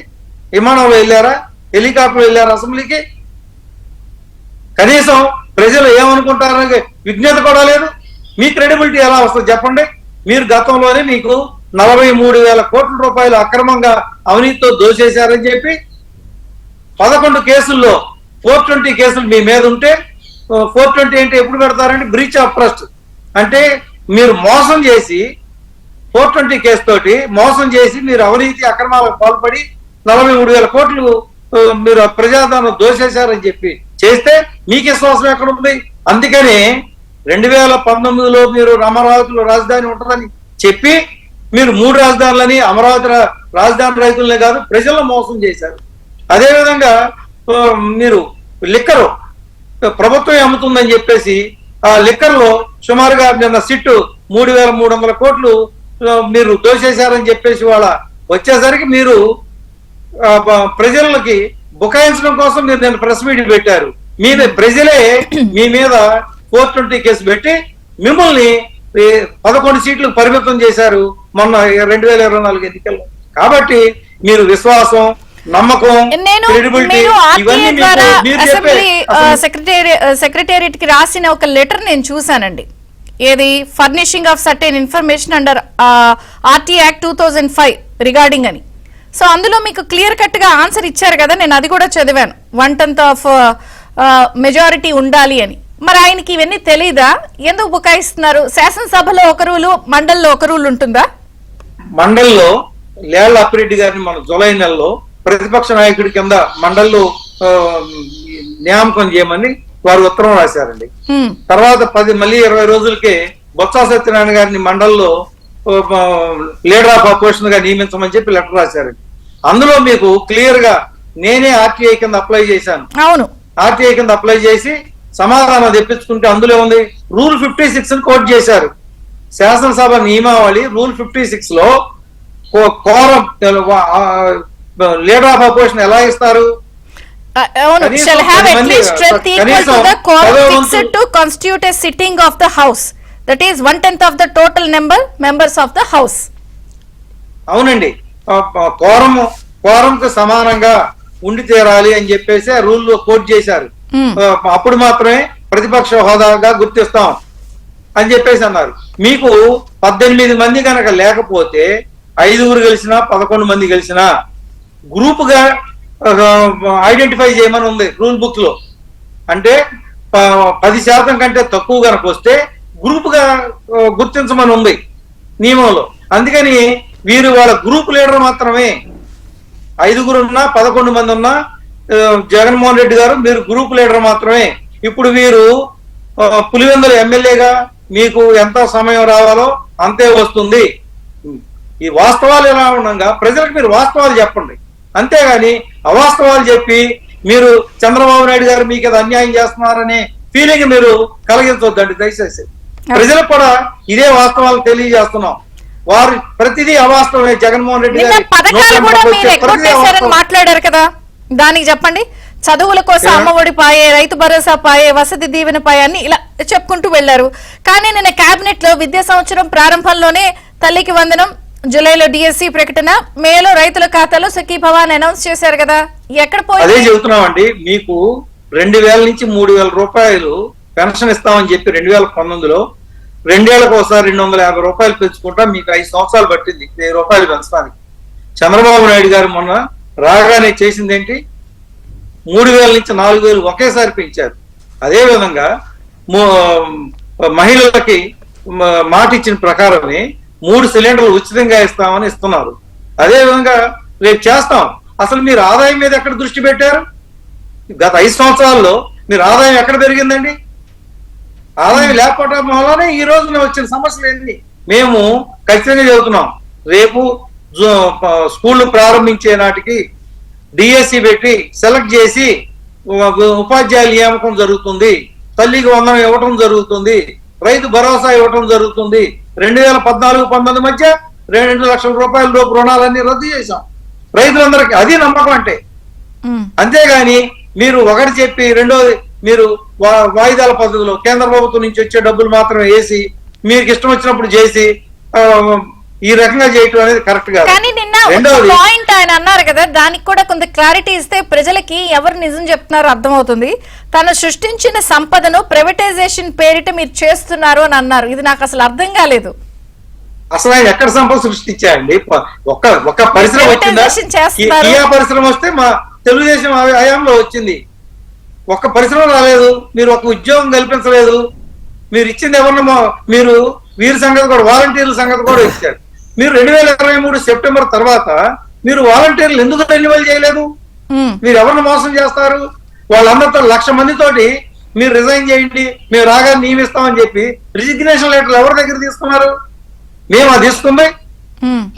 విమానంలో వెళ్ళారా? హెలికాప్టర్లో వెళ్ళారా అసెంబ్లీకి? కనీసం ప్రజలు ఏమనుకుంటారనే విజ్ఞత కూడా లేదు. మీ క్రెడిబిలిటీ ఎలా వస్తుంది చెప్పండి? మీరు గతంలోనే మీకు 43,000 కోట్ల రూపాయలు అక్రమంగా అవినీతితో దోచేశారని చెప్పి 11 కేసుల్లో 420 కేసులు మీ మీద ఉంటే 420 అంటే ఎప్పుడు పెడతారంటే బ్రీచ్ ఆఫ్ ట్రస్ట్ అంటే మీరు మోసం చేసి 420 కేసు తోటి మోసం చేసి మీరు అవినీతి అక్రమాలకు పాల్పడి 43,000 కోట్లు మీరు ప్రజాధనం దోచేశారని చెప్పి చేస్తే మీకు విశ్వాసం ఎక్కడ ఉంది? అందుకనే 2019లో మీరు అమరావతిలో రాజధాని ఉంటుందని చెప్పి మీరు 3 రాజధానులని అమరావతి రాజధాని రైతులనే కాదు ప్రజలను మోసం చేశారు. అదేవిధంగా మీరు లిక్కరు ప్రభుత్వం అమ్ముతుందని చెప్పేసి ఆ లిక్కర్ లో సుమారుగా నిన్న సిట్టు 3,300 కోట్లు మీరు దోచేశారని చెప్పేసి వాళ్ళ వచ్చేసరికి మీరు ప్రజలకి బుకాయించడం కోసం మీరు నేను ప్రెస్ మీట్ పెట్టారు. ప్రజలే మీ మీద 420 కేసు పెట్టి మిమ్మల్ని 11 సీట్లకు పరిమితం చేశారు మొన్న 2024 ఎన్నికల్లో. కాబట్టి మీరు విశ్వాసం, నమ్మకం, సెక్రటేరియట్ కి రాసిన ఒక లెటర్ నేను చూసానండి. ఏది furnishing of certain information under RTI act 2005 regarding అని. సో అందులో మీకు క్లియర్ కట్ గా ఆన్సర్ ఇచ్చారు కదా, నేను అది కూడా చదివాను, 1/10 ఆఫ్ మెజారిటీ ఉండాలి అని. మరి ఆయనకి ఇవన్నీ తెలీదా? ఎందుకు బుకాయిస్తున్నారు? శాసనసభలో ఒక రూలు, మండలిలో ఒక రూల్ ఉంటుందా? మండలిలో లేళ్ల అప్పిరెడ్డి గారిని మన జూలై నెలలో ప్రతిపక్ష నాయకుడి కింద మండలిలో నియామకం చేయమని వారు ఉత్తరం రాశారండి. తర్వాత మళ్ళీ 20 రోజులకే బొత్స సత్యనారాయణ గారిని మండలిలో లీడర్ ఆఫ్ అపోజిషన్ గా నియమించమని చెప్పి లెటర్ రాశారండి. అందులో మీకు క్లియర్ గా నేనే ఆర్టీఐ కింద అప్లై చేశాను. అవును, ఆర్టీఐ కింద అప్లై చేసి సమాధానం తెప్పించుకుంటే అందులో ఉంది రూల్ 56 ని కోట్ చేశారు. శాసనసభ నియమావళి రూల్ 56 లో కోరం లీడర్ ఆఫ్ అపోజిషన్ ఎలా ఇస్తారు? shall have at least strength equal to the quorum fixed to constitute a sitting of the house, that is 1/10 of the total members of the house. అవునండి, quorum కు సమానంగా ఉండి తీరాలి అని చెప్పేసి rule లో కోట్ చేశారు. అప్పుడు మాత్రమే ప్రతిపక్ష హోదాగా గుర్తిస్తాం అని చెప్పేసి అన్నారు. మీకు 18 మంది కనుక లేకపోతే 5 కలిసినా 11 మంది కలిసినా గ్రూప్ గా ఐడెంటిఫై చేయమని ఉంది రూల్ బుక్ లో. అంటే 10% కంటే తక్కువ కనుక వస్తే గ్రూప్ గా గుర్తించమని ఉంది నియమంలో. అందుకని వీరు వాళ్ళ గ్రూప్ లీడర్ మాత్రమే. 5 ఉన్నా 11 మంది ఉన్నా జగన్మోహన్ రెడ్డి గారు మీరు గ్రూప్ లీడర్ మాత్రమే. ఇప్పుడు వీరు పులివెందుల ఎమ్మెల్యేగా మీకు ఎంత సమయం రావాలో అంతే వస్తుంది. ఈ వాస్తవాలు ఎలా ఉండగా ప్రజలకు మీరు వాస్తవాలు చెప్పండి, అంతేగాని అవాస్తవాలు చెప్పి మీరు చంద్రబాబు నాయుడు గారు మీకు అది అన్యాయం చేస్తున్నారనే ఫీలింగ్ మీరు కలిగించవద్దండి దయచేసి. ప్రజలకు కూడా ఇదే వాస్తవాలు తెలియజేస్తున్నాం. వారు ప్రతిదీ అవాస్తవమే. జగన్మోహన్ రెడ్డి గారు మాట్లాడారు కదా, దానికి చెప్పండి. చదువుల కోసం అమ్మఒడి పాయే, రైతు భరోసా పాయే, వసతి దీవెన పాయే అని ఇలా చెప్పుకుంటూ వెళ్లారు. కానీ నిన్న కేబినెట్ లో విద్యా సంవత్సరం ప్రారంభంలోనే తల్లికి వందనం, జూలైలో డిఎస్సి ప్రకటన, మేలో రైతుల ఖాతాలో సఖీ భవాన్ అనౌన్స్ చేశారు కదా, ఎక్కడ పోయి? అదే చెబుతున్నామండి, మీకు 2000 నుంచి 3000 రూపాయలు పెన్షన్ ఇస్తామని చెప్పి 2019లో 2 ఏళ్లకు ఒకసారి 250 రూపాయలు పెంచుకుంటా మీకు 5 సంవత్సరాలు పట్టింది 1000 రూపాయలు పెంచడానికి. చంద్రబాబు నాయుడు గారు మొన్న రాగానే చేసింది ఏంటి? 3000 నుంచి 4000 ఒకేసారి పెంచారు. అదే విధంగా మహిళలకి మాట ఇచ్చిన ప్రకారమే 3 సిలిండర్లు ఉచితంగా ఇస్తామని ఇస్తున్నారు. అదే విధంగా రేపు చేస్తాం. అసలు మీరు ఆదాయం మీద ఎక్కడ దృష్టి పెట్టారు? గత 5 సంవత్సరాల్లో మీరు ఆదాయం ఎక్కడ పెరిగిందండి? ఆదాయం లేకపోవడం వల్లనే ఈ రోజున వచ్చిన సమస్యలు ఏంటి? మేము ఖచ్చితంగా చెబుతున్నాం, రేపు స్కూళ్లు ప్రారంభించే నాటికి డిఎస్సి పెట్టి సెలెక్ట్ చేసి ఉపాధ్యాయుల నియామకం జరుగుతుంది, తల్లికి వందనం ఇవ్వటం జరుగుతుంది, రైతు భరోసా ఇవ్వటం జరుగుతుంది. 2014-19 మధ్య 2 లక్షల రూపాయల లోపు రుణాలన్నీ రద్దు చేశాం రైతులందరికీ. అది నమ్మకం అంటే. అంతేగాని మీరు ఒకటి చెప్పి రెండోది మీరు వాయిదాల పద్ధతిలో కేంద్ర ప్రభుత్వం నుంచి వచ్చే డబ్బులు మాత్రమే వేసి మీకు ఇష్టం వచ్చినప్పుడు చేసి ఈ రకంగా చేయటం అనేది కరెక్ట్ కాదు. కానీ నిన్న పాయింట్ ఆయన అన్నారు కదా, దానికి కూడా కొంత క్లారిటీ ఇస్తే ప్రజలకి ఎవరు నిజం చెప్తున్నారో అర్థమవుతుంది. తను సృష్టించిన సంపదను ప్రైవేటైజేషన్ పేరిట మీరు చేస్తున్నారు అని అన్నారు. ఇది నాకు అసలు అర్థం కాలేదు. అసలు ఆయన ఎక్కడ సంపద సృష్టించాయండి? ఒక పరిశ్రమ వచ్చిందా? కియా పరిశ్రమ వస్తే మా తెలుగుదేశం హయాంలో వచ్చింది. ఒక్క పరిశ్రమ రాలేదు. మీరు ఒక ఉద్యోగం కల్పించలేదు. మీరు ఇచ్చింది ఎవరినో మీరు వీరి సంగతి కూడా, వాలంటీర్ల సంగతి కూడా ఇచ్చారు. మీరు 2023 సెప్టెంబర్ తర్వాత మీరు వాలంటీర్లు ఎందుకు రెన్యువల్ చేయలేదు? మీరు ఎవరిని మోసం చేస్తారు? వాళ్ళందరితో 1,00,000 మందితోటి మీరు రిజైన్ చేయండి, మేము రాగా నియమిస్తామని చెప్పి రిజిగ్నేషన్ లెటర్లు ఎవరి దగ్గర తీసుకున్నారు? మేము తీసుకుంది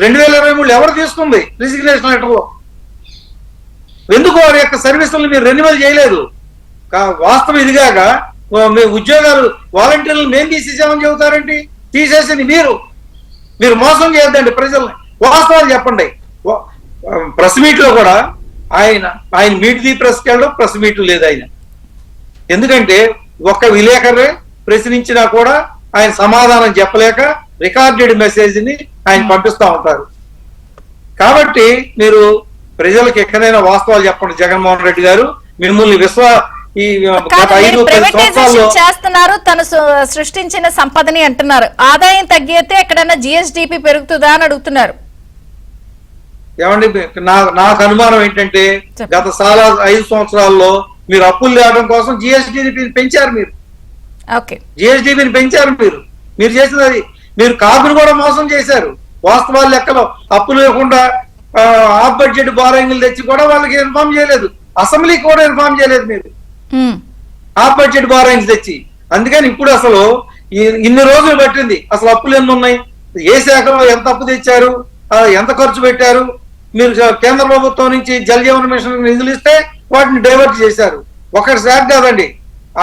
2023 ఎవరు తీసుకుంది రిజిగ్నేషన్ లెటర్ లో? ఎందుకు వారి యొక్క సర్వీసులను మీరు రెన్యువల్ చేయలేదు? వాస్తవం ఇదిగాక మేము ఉద్యోగాలు వాలంటీర్లు మేము తీసేసామని చెబుతారండి. తీసేసింది మీరు మోసం చేయొద్దండి ప్రజల్ని. వాస్తవాలు చెప్పండి. ప్రెస్ మీట్ లో కూడా ఆయన మీట్ ది ప్రెస్కి వెళ్ళడం, ప్రెస్ మీట్ లేదు ఆయన. ఎందుకంటే ఒక్క విలేకరే ప్రశ్నించినా కూడా ఆయన సమాధానం చెప్పలేక రికార్డెడ్ మెసేజ్ ని ఆయన పంపిస్తూ ఉంటారు. కాబట్టి మీరు ప్రజలకు ఎక్కడైనా వాస్తవాలు చెప్పండి. జగన్మోహన్ రెడ్డి గారు మిమ్మల్ని ఈ గత కాదు, మీరు 5-10 సంవత్సరాల్లో ప్రైవేటైజేషన్ చేస్తున్నారు, తను సృష్టించిన సంపదని అంటున్నారు. ఆదాయం తగ్గితే ఎక్కడైనా జిఎస్డిపి పెరుగుతుందా అని అడుగుతున్నారు. ఏమండి నాకు అనుమానం ఏంటంటే గత 5 సంవత్సరాల్లో మీరు అప్పులు తేవడం కోసం జిఎస్డిపి పెంచారు. మీరు ఓకే, జిఎస్డిపిని పెంచారు. మీరు చేసింది అది. మీరు కాపులు కూడా మోసం చేశారు. వాస్తవాల లెక్కలో అప్పులు లేకుండా ఆఫ్ బడ్జెట్ బారోయింగ్లు తెచ్చి కూడా వాళ్ళకి ఇన్ఫార్మ్ చేయలేదు. అసెంబ్లీకి కూడా ఇన్ఫార్మ్ చేయలేదు మీరు ఆఫ్ బడ్జెట్ బారోయింగ్స్ తెచ్చి. అందుకని ఇప్పుడు అసలు ఇన్ని రోజులు పట్టింది. అసలు అప్పులు ఎన్ని ఉన్నాయి, ఏ శాఖలో ఎంత అప్పు తెచ్చారు, ఎంత ఖర్చు పెట్టారు. మీరు కేంద్ర ప్రభుత్వం నుంచి జల్ జీవన్ మిషన్ నిధులు ఇస్తే వాటిని డైవర్ట్ చేశారు. ఒకటి శాఖ కాదండి,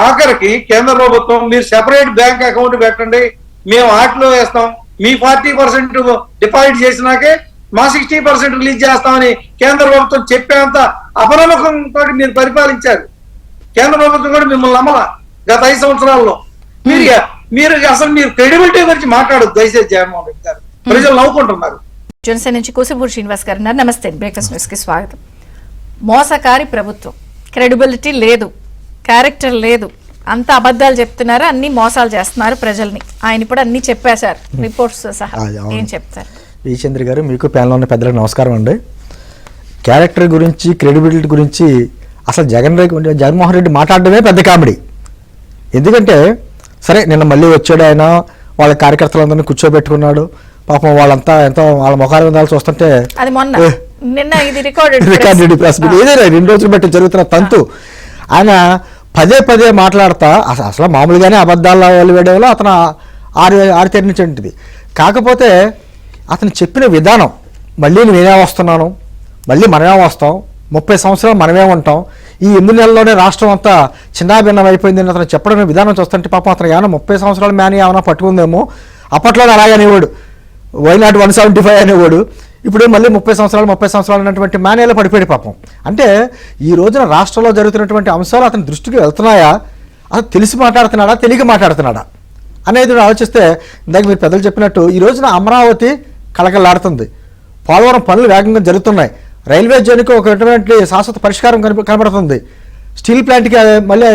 ఆఖరికి కేంద్ర ప్రభుత్వం మీరు సెపరేట్ బ్యాంక్ అకౌంట్ పెట్టండి, మేము వాటిలో వేస్తాం, మీ 40% డిపాజిట్ చేసినాకే మా 60% రిలీజ్ చేస్తామని కేంద్ర ప్రభుత్వం చెప్పేంత అపనమ్మకంతో మీరు పరిపాలించారు. కేంద్ర ప్రభుత్వం కూడా మిమ్మల్ని నమ్మల గత 5 సంవత్సరాల్లో. మీరు అసలు మీరు క్రెడిబిలిటీ గురించి మాట్లాడదు దయచేసి జగన్మోహన్ రెడ్డి గారు. ప్రజలు నవ్వుకుంటున్నారు. జనసేన నుంచి కూసిపూడి శ్రీనివాస్ గారు ఉన్నారు. నమస్తే, బ్రేక్ఫాస్ట్ న్యూస్ కి స్వాగతం. మోసకారి ప్రభుత్వం, క్రెడిబిలిటీ లేదు, క్యారెక్టర్ లేదు, అంత అబద్ధాలు చెప్తున్నారు, అన్ని మోసాలు చేస్తున్నారు ప్రజల్ని. ఆయన ఇప్పుడు అన్ని చెప్పేశారు రిపోర్ట్స్ సహా. ఏం చెప్తారు? విజయచంద్ర గారు, మీకు ప్యానెల్లో ఉన్న పెద్దలకు నమస్కారం అండి. క్యారెక్టర్ గురించి, క్రెడిబిలిటీ గురించి అసలు జగన్మోహన్ రెడ్డి మాట్లాడడమే పెద్ద కామెడీ. ఎందుకంటే సరే నిన్న మళ్ళీ వచ్చాడు ఆయన, వాళ్ళ కార్యకర్తలందరినీ కూర్చోబెట్టుకున్నాడు. పాపం వాళ్ళంతా ఎంతో వాళ్ళ ముఖాలు విందాలు చూస్తుంటే అది మొన్న నిన్న ఇది రికార్డెడ్ ప్రెస్ మీట్ ఏదైనా 2 రోజులు బట్టి జరుగుతున్న తంతు. ఆయన పదే మాట్లాడతా అసలు మామూలుగానే అబద్ధాల వేయడంలో అతను ఆరితేరినటువంటిది. కాకపోతే అతను చెప్పిన విధానం, మళ్ళీ నేనే వస్తున్నాను, మళ్ళీ మనమే వస్తాం, 30 సంవత్సరాలు మనమే ఉంటాం, ఈ 8 నెలల్లోనే రాష్ట్రం అంతా చిన్నాభిన్నం అయిపోయిందని అతను చెప్పడం విధానం చూస్తుంటే పాపం అతను ఏమైనా 30 సంవత్సరాల మ్యాన్ ఏమైనా పట్టుకుందేమో. అప్పట్లోనే అలాగే అనేవాడు, వైనాట్ 175 అనేవాడు. ఇప్పుడు మళ్ళీ 30 సంవత్సరాలు అన్నటువంటి మ్యాన్యాలో పడిపోయాడు పాపం. అంటే ఈ రోజున రాష్ట్రంలో జరుగుతున్నటువంటి అంశాలు అతని దృష్టికి వెళ్తున్నాయా, అతను తెలిసి మాట్లాడుతున్నాడా, తెలియక మాట్లాడుతున్నాడా అనేది ఆలోచిస్తే ఇందాక మీరు పెద్దలు చెప్పినట్టు ఈ రోజున అమరావతి కలకలాడుతుంది, పోలవరం పనులు వేగంగా జరుగుతున్నాయి, రైల్వే జోన్కి ఒక శాశ్వత పరిష్కారం కనబడుతుంది, స్టీల్ ప్లాంట్కి మళ్ళీ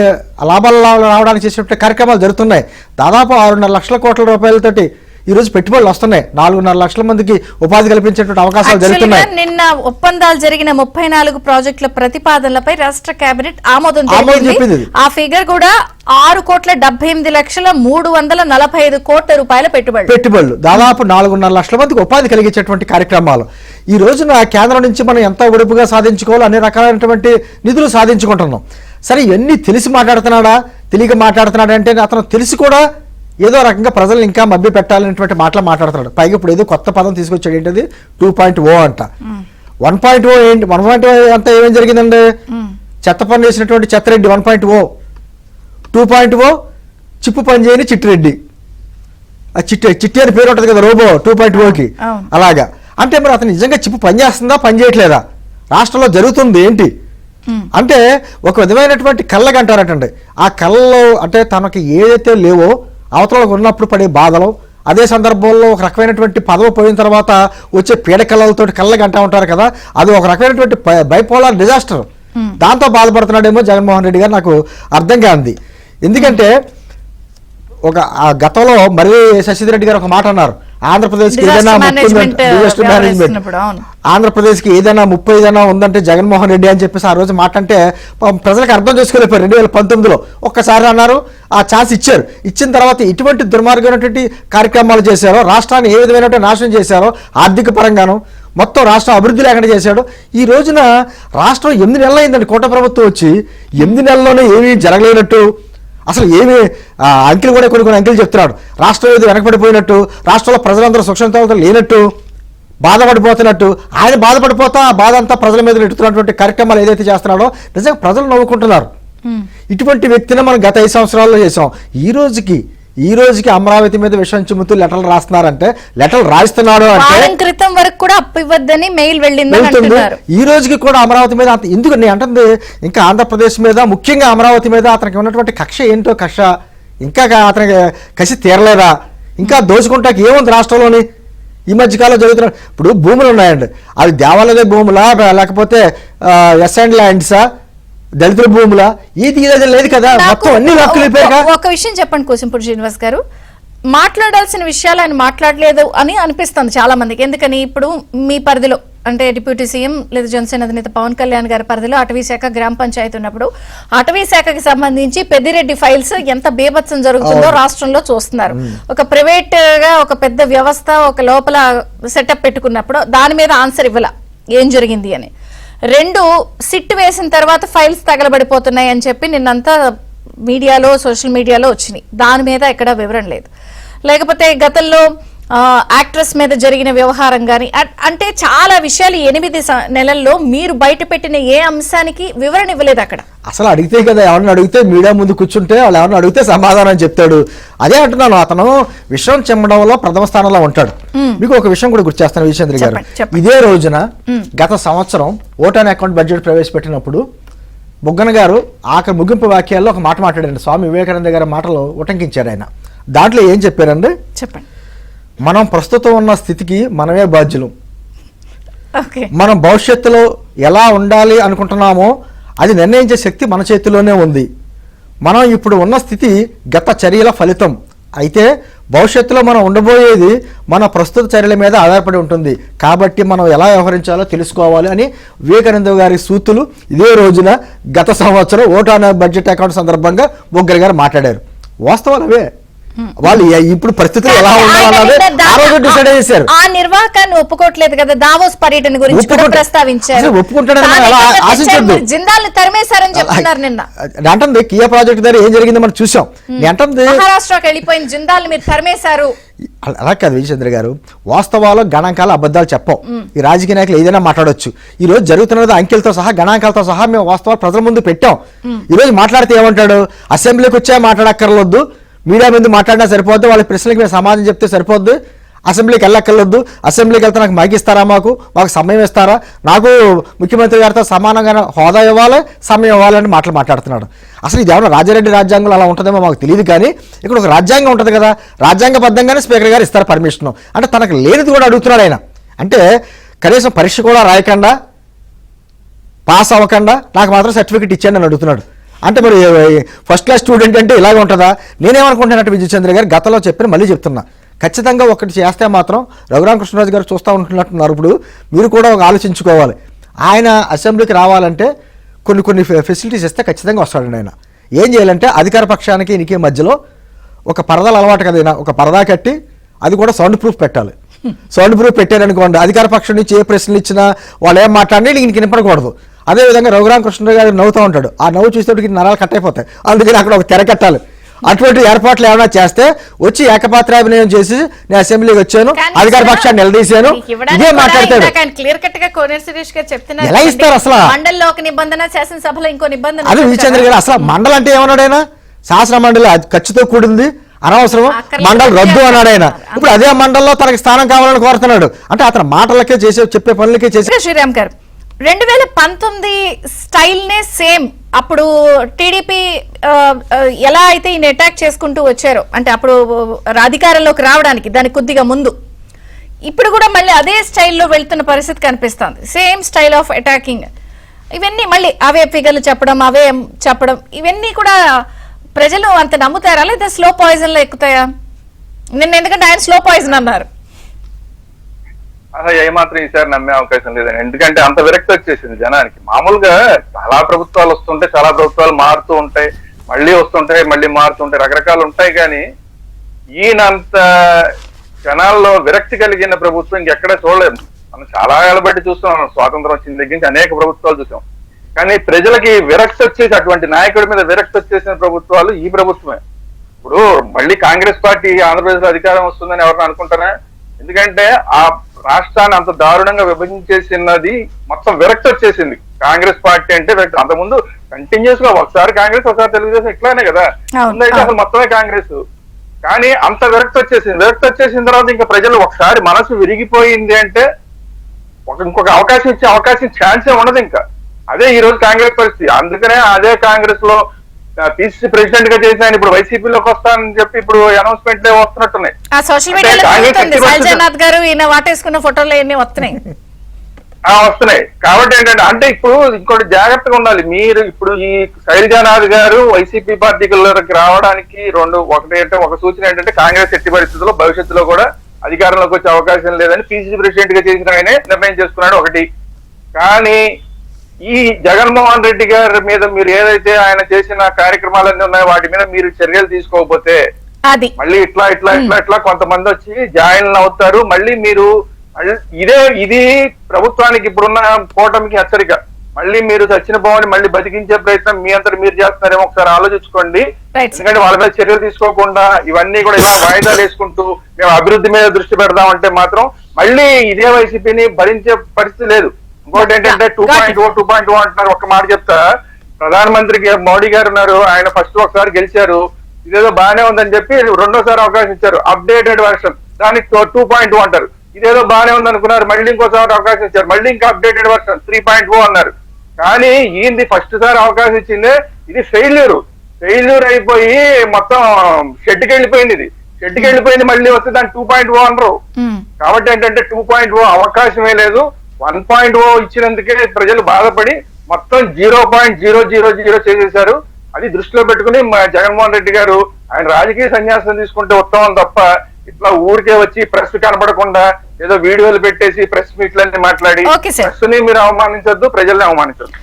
లాభాలు రావడానికి చేసినట్టు కార్యక్రమాలు జరుగుతున్నాయి. దాదాపు 6.5 లక్షల కోట్ల రూపాయలతోటి ఈరోజు పెట్టుబడులు వస్తున్నాయి, 4.5 లక్షల మందికి ఉపాధి కల్పించేటువంటి అవకాశాలు జరుగుతున్నాయి. నిన్న ఒప్పందాలు జరిగిన 34 ప్రాజెక్టుల ప్రతిపాదనలపై రాష్ట్ర కేబినెట్ ఆమోదం చెప్పింది. ఆ ఫిగర్ కూడా 6,78,345 కోట్ల రూపాయల పెట్టుబడులు, దాదాపు 4.5 లక్షల మందికి ఉపాధి కలిగించేటువంటి కార్యక్రమాలు. ఈ రోజున కేంద్రం నుంచి మనం ఎంత ఒడుపుగా సాధించుకోవాలో అన్ని రకాలైనటువంటి నిధులు సాధించుకుంటున్నాం. సరే ఇవన్నీ తెలిసి మాట్లాడుతున్నాడా, తెలియక మాట్లాడుతున్నాడా అంటే అతను తెలిసి కూడా ఏదో రకంగా ప్రజలు ఇంకా మభ్య పెట్టాలనేటువంటి మాటలు మాట్లాడుతున్నాడు. పైగా ఇప్పుడు ఏదో కొత్త పదం తీసుకొచ్చాడు, ఏంటది 2.0 అంట. 1.0 ఏంటి? 1.0 అంతా ఏమేం జరిగిందండి? చెత్త పని చేసినటువంటి చెత్తరెడ్డి 1.0, 2.0 చిప్పు పని చేయని చిట్టిరెడ్డి, ఆ చిట్టి అని పేరు ఉంటుంది కదా రోబో 2.0కి. అలాగా అంటే మరి అతను నిజంగా చిప్పు పని చేస్తుందా, పని చేయట్లేదా, రాష్ట్రంలో జరుగుతుంది ఏంటి అంటే ఒక విధమైనటువంటి కళ్ళగా అంటారటండి. ఆ కళ్ళలో అంటే తనకి ఏదైతే లేవో అవతలకు ఉన్నప్పుడు పడే బాధలు, అదే సందర్భంలో ఒక రకమైనటువంటి పదవి పోయిన తర్వాత వచ్చే పీడకలతో కళ్ళగా అంటూ ఉంటారు కదా, అది ఒక రకమైనటువంటి బైపోలార్ డిజాస్టర్. దాంతో బాధపడుతున్నాడేమో జగన్మోహన్ రెడ్డి గారు, నాకు అర్థం కాంది. ఎందుకంటే ఒక గతంలో మరీ శశిధర్ రెడ్డి గారు ఒక మాట అన్నారు, ఆంధ్రప్రదేశ్కి ఏదైనా ఆంధ్రప్రదేశ్కి ఏదైనా 30 ఏదైనా ఉందంటే జగన్మోహన్ రెడ్డి అని చెప్పేసి ఆ రోజు మాట అంటే ప్రజలకు అర్థం చేసుకోలేపారు. 2019లో ఒక్కసారి అన్నారు, ఆ ఛాన్స్ ఇచ్చారు. ఇచ్చిన తర్వాత ఇటువంటి దుర్మార్గమైనటువంటి కార్యక్రమాలు చేశారో, రాష్ట్రాన్ని ఏ విధమైనటువంటి నాశనం చేశారో, ఆర్థిక పరంగాను మొత్తం రాష్ట్రం అభివృద్ధి లేకుండా చేశాడు. ఈ రోజున రాష్ట్రం 8 నెలలు అయిందండి కూటమి ప్రభుత్వం వచ్చి, 8 నెలల్లోనే ఏమీ జరగలేనట్టు, అసలు ఏమి అంకెలు కూడా కొన్ని అంకెలు చెప్తున్నాడు, రాష్ట్రం ఏదో వెనకబడిపోయినట్టు, రాష్ట్రంలో ప్రజలందరూ సుక్షంతో లేనట్టు, బాధపడిపోతున్నట్టు. ఆయన బాధపడిపోతా ఆ బాధ అంతా ప్రజల మీద నెట్టుతున్నటువంటి కార్యక్రమాలు ఏదైతే చేస్తున్నాడో నిజంగా ప్రజలు నవ్వుకుంటున్నారు. ఇటువంటి వ్యక్తిని మనం గత 5 సంవత్సరాల్లో చేసాం. ఈ రోజుకి అమరావతి మీద విషయం చిమ్ముతూ లెటర్లు రాస్తున్నారంటే, లెటర్లు రాస్తున్నాడు అంటే క్రితం వరకు కూడా అప్పు ఇవ్వద్దని మెయిల్ వెళ్తుంది. ఈ రోజుకి కూడా అమరావతి మీద అంత ఎందుకు నేను అంటుంది, ఇంకా ఆంధ్రప్రదేశ్ మీద ముఖ్యంగా అమరావతి మీద అతనికి ఉన్నటువంటి కక్ష ఏంటో, ఇంకా అతనికి కసి తీరలేదా, ఇంకా దోచుకుంటాకి ఏముంది రాష్ట్రంలోని. ఈ మధ్యకాలంలో జరుగుతున్న ఇప్పుడు భూములు ఉన్నాయండి, అవి దేవాలయ భూములా లేకపోతే ఎస్ అండ్ ల్యాండ్సా, దళితుల భూముల ఈ తీయడం లేదు కదా, మొత్తం అన్ని హక్కులు అయిపోయాక. ఒక విషయం చెప్పండి కోసింపూడి శ్రీనివాస్ గారు, మాట్లాడాల్సిన విషయాలు ఆయన మాట్లాడలేదు అని అనిపిస్తుంది చాలా మందికి. ఎందుకని ఇప్పుడు మీ పరిధిలో అంటే డిప్యూటీ సీఎం లేదా జనసేన అధినేత పవన్ కళ్యాణ్ గారి పరిధిలో అటవీ శాఖ గ్రామ పంచాయతీ ఉన్నప్పుడు అటవీ శాఖకి సంబంధించి పెద్దిరెడ్డి ఫైల్స్ ఎంత బీభత్సం జరుగుతుందో రాష్ట్రంలో చూస్తున్నారు. ఒక ప్రైవేట్ గా ఒక పెద్ద వ్యవస్థ ఒక లోపల సెటప్ పెట్టుకున్నప్పుడు దాని మీద ఆన్సర్ ఇవ్వాల ఏం జరిగింది అని. 2 సిట్ వేసిన తర్వాత ఫైల్స్ తగలబడిపోతున్నాయి అని చెప్పి నిన్నంతా మీడియాలో సోషల్ మీడియాలో వచ్చినాయి. దాని మీద ఎక్కడ వివరణ లేదు. లేకపోతే గతంలో యాక్ట్రెస్ మీద జరిగిన వ్యవహారం కానీ అంటే చాలా విషయాలు 8 నెలల్లో మీరు బయట పెట్టిన ఏ అంశానికి వివరణ ఇవ్వలేదు అక్కడ. అసలు అడిగితే కదా, ఎవరిని అడిగితే మీడియా ముందు కూర్చుంటే వాళ్ళు ఎవరిని అడిగితే సమాధానం చెప్తాడు. అదే అంటున్నాను, అతను విషయం చెమ్మడంలో ప్రథమ స్థానంలో ఉంటాడు. మీకు ఒక విషయం కూడా గుర్తు చేస్తాను విజయచంద్ర గారు, ఇదే రోజున గత సంవత్సరం ఓటాన్ అకౌంట్ బడ్జెట్ ప్రవేశపెట్టినప్పుడు బుగ్గన గారు ఆఖరి ముగింపు వాక్యాల్లో ఒక మాట మాట్లాడారు. స్వామి వివేకానంద గారి మాటలు ఉటంకించారు ఆయన. దాంట్లో ఏం చెప్పారండి? చెప్పండి. మనం ప్రస్తుతం ఉన్న స్థితికి మనమే బాధ్యులు. మనం భవిష్యత్తులో ఎలా ఉండాలి అనుకుంటున్నామో అది నిర్ణయించే శక్తి మన చేతిలోనే ఉంది. మనం ఇప్పుడు ఉన్న స్థితి గత చర్యల ఫలితం అయితే భవిష్యత్తులో మనం ఉండబోయేది మన ప్రస్తుత చర్యల మీద ఆధారపడి ఉంటుంది. కాబట్టి మనం ఎలా వ్యవహరించాలో తెలుసుకోవాలి అని వివేకానంద గారి సూతులు ఇదే రోజున గత సంవత్సరం ఓటాన్ బడ్జెట్ అకౌంట్ సందర్భంగా బొగ్గర గారు మాట్లాడారు. వాస్తవాలు అవే. వాళ్ళు ఇప్పుడు పరిస్థితులు ఎలా ఉండాలన్నది ఆ రోజు డిసైడ్ చేశారు. ఆ నిర్వాహకాన్ని ఒప్పుకోవట్లేదు కదా. దావోస్ పర్యటన గురించి కూడా ప్రస్తావించారు. ఒప్పుకుంటాడని జిందాల్ని తరిమేశారని చెప్తున్నారు. నిన్న అంటే కియా ప్రాజెక్ట్ దగ్గర ఏం జరిగిందో మనం చూసాం. మహారాష్ట్రకి వెళ్ళిపోయిన జిందాల్ని మీరు తరిమేశారు. అలా కాదు విజయచంద్ర గారు, వాస్తవాలు గణాంకాలు అబద్ధాలు చెప్పం. ఈ రాజకీయ నాయకులు ఏదైనా మాట్లాడొచ్చు. ఈ రోజు జరుగుతున్నది అంకెలతో సహా గణాంకాలతో సహా మేము వాస్తవాలు ప్రజల ముందు పెట్టాం. ఈ రోజు మాట్లాడితే ఏమంటాడు, అసెంబ్లీకి వచ్చా మాట్లాడక్కర్లొద్దు, మీడియా ముందు మాట్లాడినా సరిపోద్దు, వాళ్ళ ప్రశ్నలకి మేము సమాధానం చెప్తే సరిపోద్దు, అసెంబ్లీకి వెళ్ళక్కర్లొద్దు, అసెంబ్లీకి వెళ్తే నాకు మైక్ ఇస్తారా, మాకు సమయం ఇస్తారా, నాకు ముఖ్యమంత్రి గారితో సమానంగా హోదా ఇవ్వాలి, సమయం ఇవ్వాలని మాట్లాడుతున్నాడు. అసలు ఇది ఏమన్నా రాజారెడ్డి రాజ్యాంగంలో అలా ఉంటుందేమో మాకు తెలియదు, కానీ ఇక్కడ ఒక రాజ్యాంగం ఉంటుంది కదా, రాజ్యాంగబద్ధంగానే స్పీకర్ గారు ఇస్తారు పర్మిషన్. అంటే తనకు లేనిది కూడా అడుగుతున్నాడు ఆయన. అంటే కనీసం పరీక్ష కూడా రాయకుండా పాస్ అవ్వకుండా నాకు మాత్రం సర్టిఫికెట్ ఇచ్చాను అని అడుగుతున్నాడు. అంటే మరి ఫస్ట్ క్లాస్ స్టూడెంట్ అంటే ఇలాగే ఉంటుందా? నేనేమనుకుంటున్నట్టు విజయచంద్ర గారు గతంలో చెప్పిన మళ్ళీ చెప్తున్నా, ఖచ్చితంగా ఒకటి చేస్తే మాత్రం రఘురామకృష్ణరాజు గారు చూస్తూ ఉంటున్నట్టున్నారు. ఇప్పుడు మీరు కూడా ఒక ఆలోచించుకోవాలి. ఆయన అసెంబ్లీకి రావాలంటే కొన్ని ఫెసిలిటీస్ ఇస్తే ఖచ్చితంగా వస్తాడండి. ఆయన ఏం చేయాలంటే అధికార పక్షానికి ఈయనకి మధ్యలో ఒక పరదాలు అలవాటు కదా, ఒక పరదా కట్టి అది కూడా సౌండ్ ప్రూఫ్ పెట్టాలి. సౌండ్ ప్రూఫ్ పెట్టారనుకోండి, అధికార పక్షం నుంచి ఏ ప్రశ్నలు ఇచ్చినా వాళ్ళు ఏం మాట్లాడినా ఈయనకి వినపడకూడదు. అదేవిధంగా రఘురామకృష్ణరాజు గారు నవ్వుతూ ఉంటాడు, ఆ నవ్వు చూసేటికి నరాలు కట్ అయిపోతాయి. అందుకని అక్కడ ఒక తెర కట్టాలి. అటువంటి ఏర్పాట్లు ఏమైనా చేస్తే వచ్చి ఏకపాత్రాభినయం చేసి నేను అసెంబ్లీకి వచ్చాను, అధికార పక్షాన్ని నిలదీశాను, ఇదే మాట్లాడతాడు. ఎలా ఇస్తారు అసలు? అదే విజయచంద్ర గారు అసలు మండలి అంటే ఏమన్నాడైనా, శాసన మండలి ఖర్చుతో కూడింది, అనవసరం, మండలి రద్దు అన్నాడు ఆయన. ఇప్పుడు అదే మండలిలో తనకి స్థానం కావాలని కోరుతున్నాడు. అంటే అతని మాటలకే చెప్పే పనులకే చేసే. శ్రీరామ్ గారు 2019 స్టైల్నే సేమ్ అప్పుడు టీడీపీ ఎలా అయితే ఈయన అటాక్ చేసుకుంటూ వచ్చారో, అంటే అప్పుడు అధికారంలోకి రావడానికి దానికి కొద్దిగా ముందు, ఇప్పుడు కూడా మళ్ళీ అదే స్టైల్లో వెళ్తున్న పరిస్థితి కనిపిస్తుంది. Same style of attacking. ఇవన్నీ మళ్ళీ అవే ఫిగర్లు చెప్పడం ఇవన్నీ కూడా ప్రజలు అంత నమ్ముతారా, లేదా స్లో పాయిజన్ లో ఎక్కుతాయా? నిన్న ఎందుకంటే ఆయన స్లో పాయిజన్ అన్నారు. అసలు ఏమాత్రం ఈసారి నమ్మే అవకాశం లేదండి. ఎందుకంటే అంత విరక్తి వచ్చేసింది జనానికి. మామూలుగా చాలా ప్రభుత్వాలు వస్తుంటాయి, చాలా ప్రభుత్వాలు మారుతూ ఉంటాయి, మళ్ళీ వస్తుంటాయి, మళ్ళీ మారుతుంటాయి, రకరకాలు ఉంటాయి. కానీ ఈయనంత జనాల్లో విరక్తి కలిగిన ప్రభుత్వం ఇంకెక్కడా చూడలేదు. మనం చాలా ఏళ్ళ బట్టి చూస్తున్నాం, స్వాతంత్రం వచ్చిన దగ్గర నుంచి అనేక ప్రభుత్వాలు చూసాం. కానీ ప్రజలకి విరక్తి వచ్చేసి, అటువంటి నాయకుడి మీద విరక్తి వచ్చేసిన ప్రభుత్వాలు ఈ ప్రభుత్వమే. ఇప్పుడు మళ్ళీ కాంగ్రెస్ పార్టీ ఆంధ్రప్రదేశ్ లో అధికారం వస్తుందని ఎవరిని అనుకుంటారా? ఎందుకంటే ఆ రాష్ట్రాన్ని అంత దారుణంగా విభజించేసినది మొత్తం విరక్తి వచ్చేసింది. కాంగ్రెస్ పార్టీ అంటే అంతకుముందు కంటిన్యూస్ గా ఒకసారి కాంగ్రెస్ ఒకసారి తెలుగుదేశం ఇట్లానే కదా, ముందైతే అసలు మొత్తమే కాంగ్రెస్. కానీ అంత విరక్తి వచ్చేసింది. విరక్తి వచ్చేసిన తర్వాత ఇంకా ప్రజలు ఒకసారి మనసు విరిగిపోయింది అంటే ఇంకొక అవకాశం ఇచ్చే అవకాశం ఛాన్సే ఉండదు ఇంకా. అదే ఈ రోజు కాంగ్రెస్ పరిస్థితి. అందుకనే అదే కాంగ్రెస్ లో పిసిసి ప్రెసిడెంట్ గా చేసి ఆయన ఇప్పుడు వైసీపీలోకి వస్తానని చెప్పి ఇప్పుడు అనౌన్స్మెంట్ వస్తున్నట్టున్నాయి. సోషల్ మీడియాలో గారు ఈయన వాటేసుకున్న ఫోటోలు ఎన్ని వస్తున్నాయి. వస్తున్నాయి. కాబట్టి ఏంటంటే అంటే ఇప్పుడు ఇంకోటి జాగ్రత్తగా ఉండాలి. మీరు ఇప్పుడు ఈ శైలజానాథ్ గారు వైసీపీ పార్టీకి రావడానికి ఒకటి అంటే ఒక సూచన ఏంటంటే కాంగ్రెస్ ఎట్టి పరిస్థితుల్లో భవిష్యత్తులో కూడా అధికారంలోకి వచ్చే అవకాశం లేదని పిసిసి ప్రెసిడెంట్ గా చేసిన ఆయనే నిర్ణయం చేసుకున్నాడు ఒకటి. కానీ ఈ జగన్మోహన్ రెడ్డి గారి మీద మీరు ఏదైతే ఆయన చేసిన కార్యక్రమాలన్నీ ఉన్నాయో వాటి మీద మీరు చర్యలు తీసుకోకపోతే అది మళ్ళీ ఇట్లా కొంతమంది వచ్చి జాయిన్ అవుతారు. మళ్ళీ మీరు ఇది ప్రభుత్వానికి ఇప్పుడున్న కూటమికి హెచ్చరిక. మళ్ళీ మీరు చచ్చిన భవని మళ్ళీ బతికించే ప్రయత్నం మీ అంతా మీరు చేస్తున్నారేమో ఒకసారి ఆలోచించుకోండి. ఎందుకంటే వాళ్ళ మీద చర్యలు తీసుకోకుండా ఇవన్నీ కూడా ఇలా వాయిదాలు వేసుకుంటూ మేము అభివృద్ధి మీద దృష్టి పెడదామంటే మాత్రం మళ్ళీ ఇదే వైసీపీని భరించే పరిస్థితి లేదు. ఇంకోటి ఏంటంటే 2.0 అంటున్నారు. ఒక్క మాట చెప్తా, ప్రధానమంత్రికి మోడీ గారు ఉన్నారు, ఆయన ఫస్ట్ ఒకసారి గెలిచారు, ఇదేదో బాగానే ఉందని చెప్పి రెండోసారి అవకాశం ఇచ్చారు, అప్డేటెడ్ వర్షన్, దానికి 2.0 అంటారు. ఇదేదో బాగానే ఉంది అనుకున్నారు, మళ్ళీ ఇంకోసారి అవకాశం ఇచ్చారు, మళ్ళీ ఇంకా అప్డేటెడ్ వర్షన్ 3.0 అన్నారు. కానీ ఈయనది ఫస్ట్ సారి అవకాశం ఇచ్చిందే ఇది ఫెయిల్యూర్ అయిపోయి మొత్తం షెడ్కి వెళ్ళిపోయింది. మళ్ళీ వస్తే దాన్ని 2.0 అనరు. కాబట్టి ఏంటంటే 2.0 అవకాశమే లేదు. 1.0 ఇచ్చినందుకే ప్రజలు బాధపడి మొత్తం 0.000 చేసేశారు. అది దృష్టిలో పెట్టుకుని జగన్మోహన్ రెడ్డి గారు ఆయన రాజకీయ సన్యాసం తీసుకుంటే ఉత్తమం తప్ప ఇట్లా ఊరికే వచ్చి ప్రెస్ కనబడకుండా ఏదో వీడియోలు పెట్టేసి ప్రెస్ మీట్లన్నీ మాట్లాడి ప్రెస్ ని మీరు అవమానించొద్దు, ప్రజల్ని అవమానించొద్దు.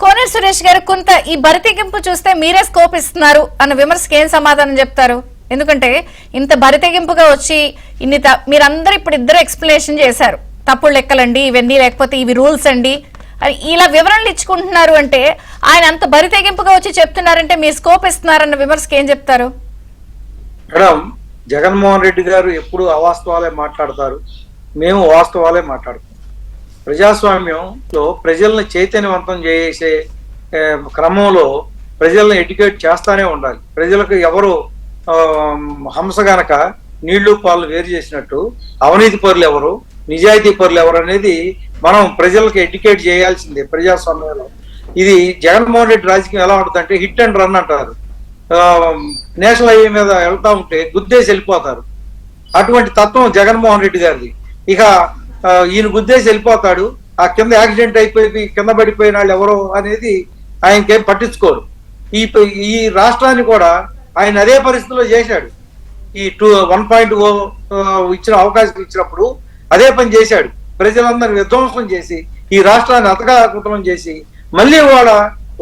కోనేరు సురేష్ గారు, కొంత ఈ బరితెగింపు చూస్తే మీరే స్కోప్ ఇస్తున్నారు అన్న విమర్శకి ఏం సమాధానం చెప్తారు? ఎందుకంటే ఇంత బరితెగింపుగా వచ్చి మీరందరూ ఇప్పుడు ఇద్దరు ఎక్స్ప్లెనేషన్ చేశారు, తప్పుడు లెక్కలండి ఇవన్నీ, లేకపోతే ఇవి రూల్స్ అండి, ఇలా వివరణలు ఇచ్చుకుంటున్నారు అంటే ఆయన అంత బరితెగింపుగా వచ్చి చెప్తున్నారంటే మీరు స్కోప్ ఇస్తున్నారన్న విమర్శకి ఏం చెప్తారు? మేడం, జగన్మోహన్ రెడ్డి గారు ఎప్పుడు అవాస్తవాలే మాట్లాడతారు, మేము వాస్తవాలే మాట్లాడతాం. ప్రజాస్వామ్యంలో ప్రజల్ని చైతన్యవంతం చేసే క్రమంలో ప్రజల్ని ఎడ్యుకేట్ చేస్తానే ఉండాలి. ప్రజలకు ఎవరు హంస గనక నీళ్లు పాలు వేరు చేసినట్టు అవినీతి పరులు ఎవరు, నిజాయితీ పరులు ఎవరు అనేది మనం ప్రజలకు ఎడ్యుకేట్ చేయాల్సిందే ప్రజాస్వామ్యంలో. ఇది జగన్మోహన్ రెడ్డి రాజకీయం ఎలా ఉంటుందంటే హిట్ అండ్ రన్ అంటారు. నేషనల్ హైవే మీద వెళ్తా ఉంటే గుద్దేసి వెళ్ళిపోతారు. అటువంటి తత్వం జగన్మోహన్ రెడ్డి గారిది. ఇక ఈయన గుద్దేసి వెళ్ళిపోతాడు, ఆ కింద యాక్సిడెంట్ అయిపోయి కింద పడిపోయిన వాళ్ళు ఎవరో అనేది ఆయనకేం పట్టించుకోరు. ఈ రాష్ట్రాన్ని కూడా ఆయన అదే పరిస్థితిలో చేశాడు. ఈ 1.0 ఇచ్చిన అవకాశం ఇచ్చినప్పుడు అదే పని చేశాడు. ప్రజలందరినీ విధ్వంసం చేసి ఈ రాష్ట్రాన్ని అతకాకుతలం చేసి మళ్ళీ వాళ్ళ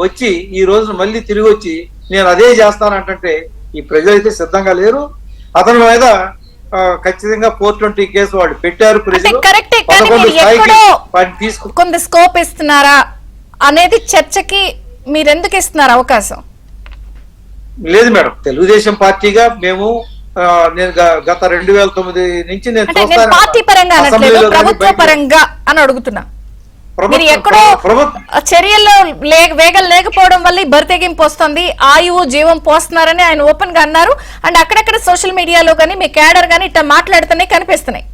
వచ్చి ఈ రోజు మళ్ళీ తిరిగి వచ్చి నేను అదే చేస్తానంటే ఈ ప్రజలైతే సిద్ధంగా లేరు. అతని మీద ఖచ్చితంగా 420 కేసు వాళ్ళు పెట్టారు. ప్రజలు కొంత స్కోప్ ఇస్తున్నారా అనేది చర్చకి మీరెందుకు ఇస్తున్నారు అవకాశం? లేదు మేడం, తెలుగుదేశం పార్టీగా మేము నేను గత 2009 నుంచి నేను పార్టీ పరంగా అనట్లేదు, ప్రభుత్వ పరంగా అని అడుగుతున్నా. మీరు ఎక్కడో చర్యల్లో వేగం లేకపోవడం వల్ల ఈ బరితెగింపు వస్తుంది, ఆయువు జీవం పోస్తున్నారని ఆయన ఓపెన్ గా అన్నారు. అండ్ అక్కడక్కడ సోషల్ మీడియాలో కానీ మీ క్యాడర్ కానీ ఇట్లా మాట్లాడుతూనే కనిపిస్తున్నాయి.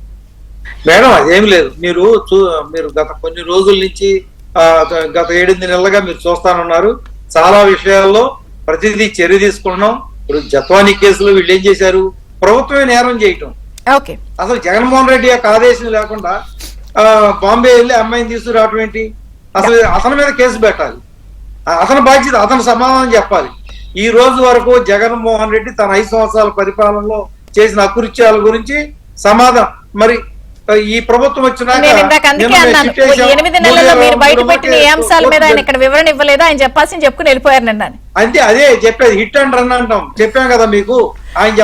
మేడం అదేం లేదు, మీరు గత కొన్ని రోజుల నుంచి గత 8 నెలలుగా మీరు చూస్తానున్నారు. చాలా విషయాల్లో ప్రతిదీ చర్య తీసుకున్నాం. ఇప్పుడు జత్వానీ కేసులో వీళ్ళు ఏం చేశారు, ప్రభుత్వమే నేరం చేయటం. అసలు జగన్మోహన్ రెడ్డి యొక్క ఆదేశం లేకుండా బాంబే వెళ్ళి అమ్మాయిని తీసుకురావటం ఏంటి? అసలు అతని మీద కేసు పెట్టాలి, అతని బాధ్యత, అతను సమాధానం చెప్పాలి. ఈ రోజు వరకు జగన్మోహన్ రెడ్డి తన 5 సంవత్సరాల పరిపాలనలో చేసిన అకృత్యాల గురించి సమాధానం మరి ఈ ప్రభుత్వం వచ్చినాక 8 నెలల్లో మీరు బయట పెట్టిన ఏ అంశాల మీద ఆయన ఇక్కడ వివరణ ఇవ్వలేదు, ఆయన చెప్పాల్సింది చెప్పుకుని వెళ్ళిపోయారు నిన్న. అంతే, అదే చెప్పేది, హిట్ అండ్ రన్ అంటాం. చెప్పాం కదా మీకు.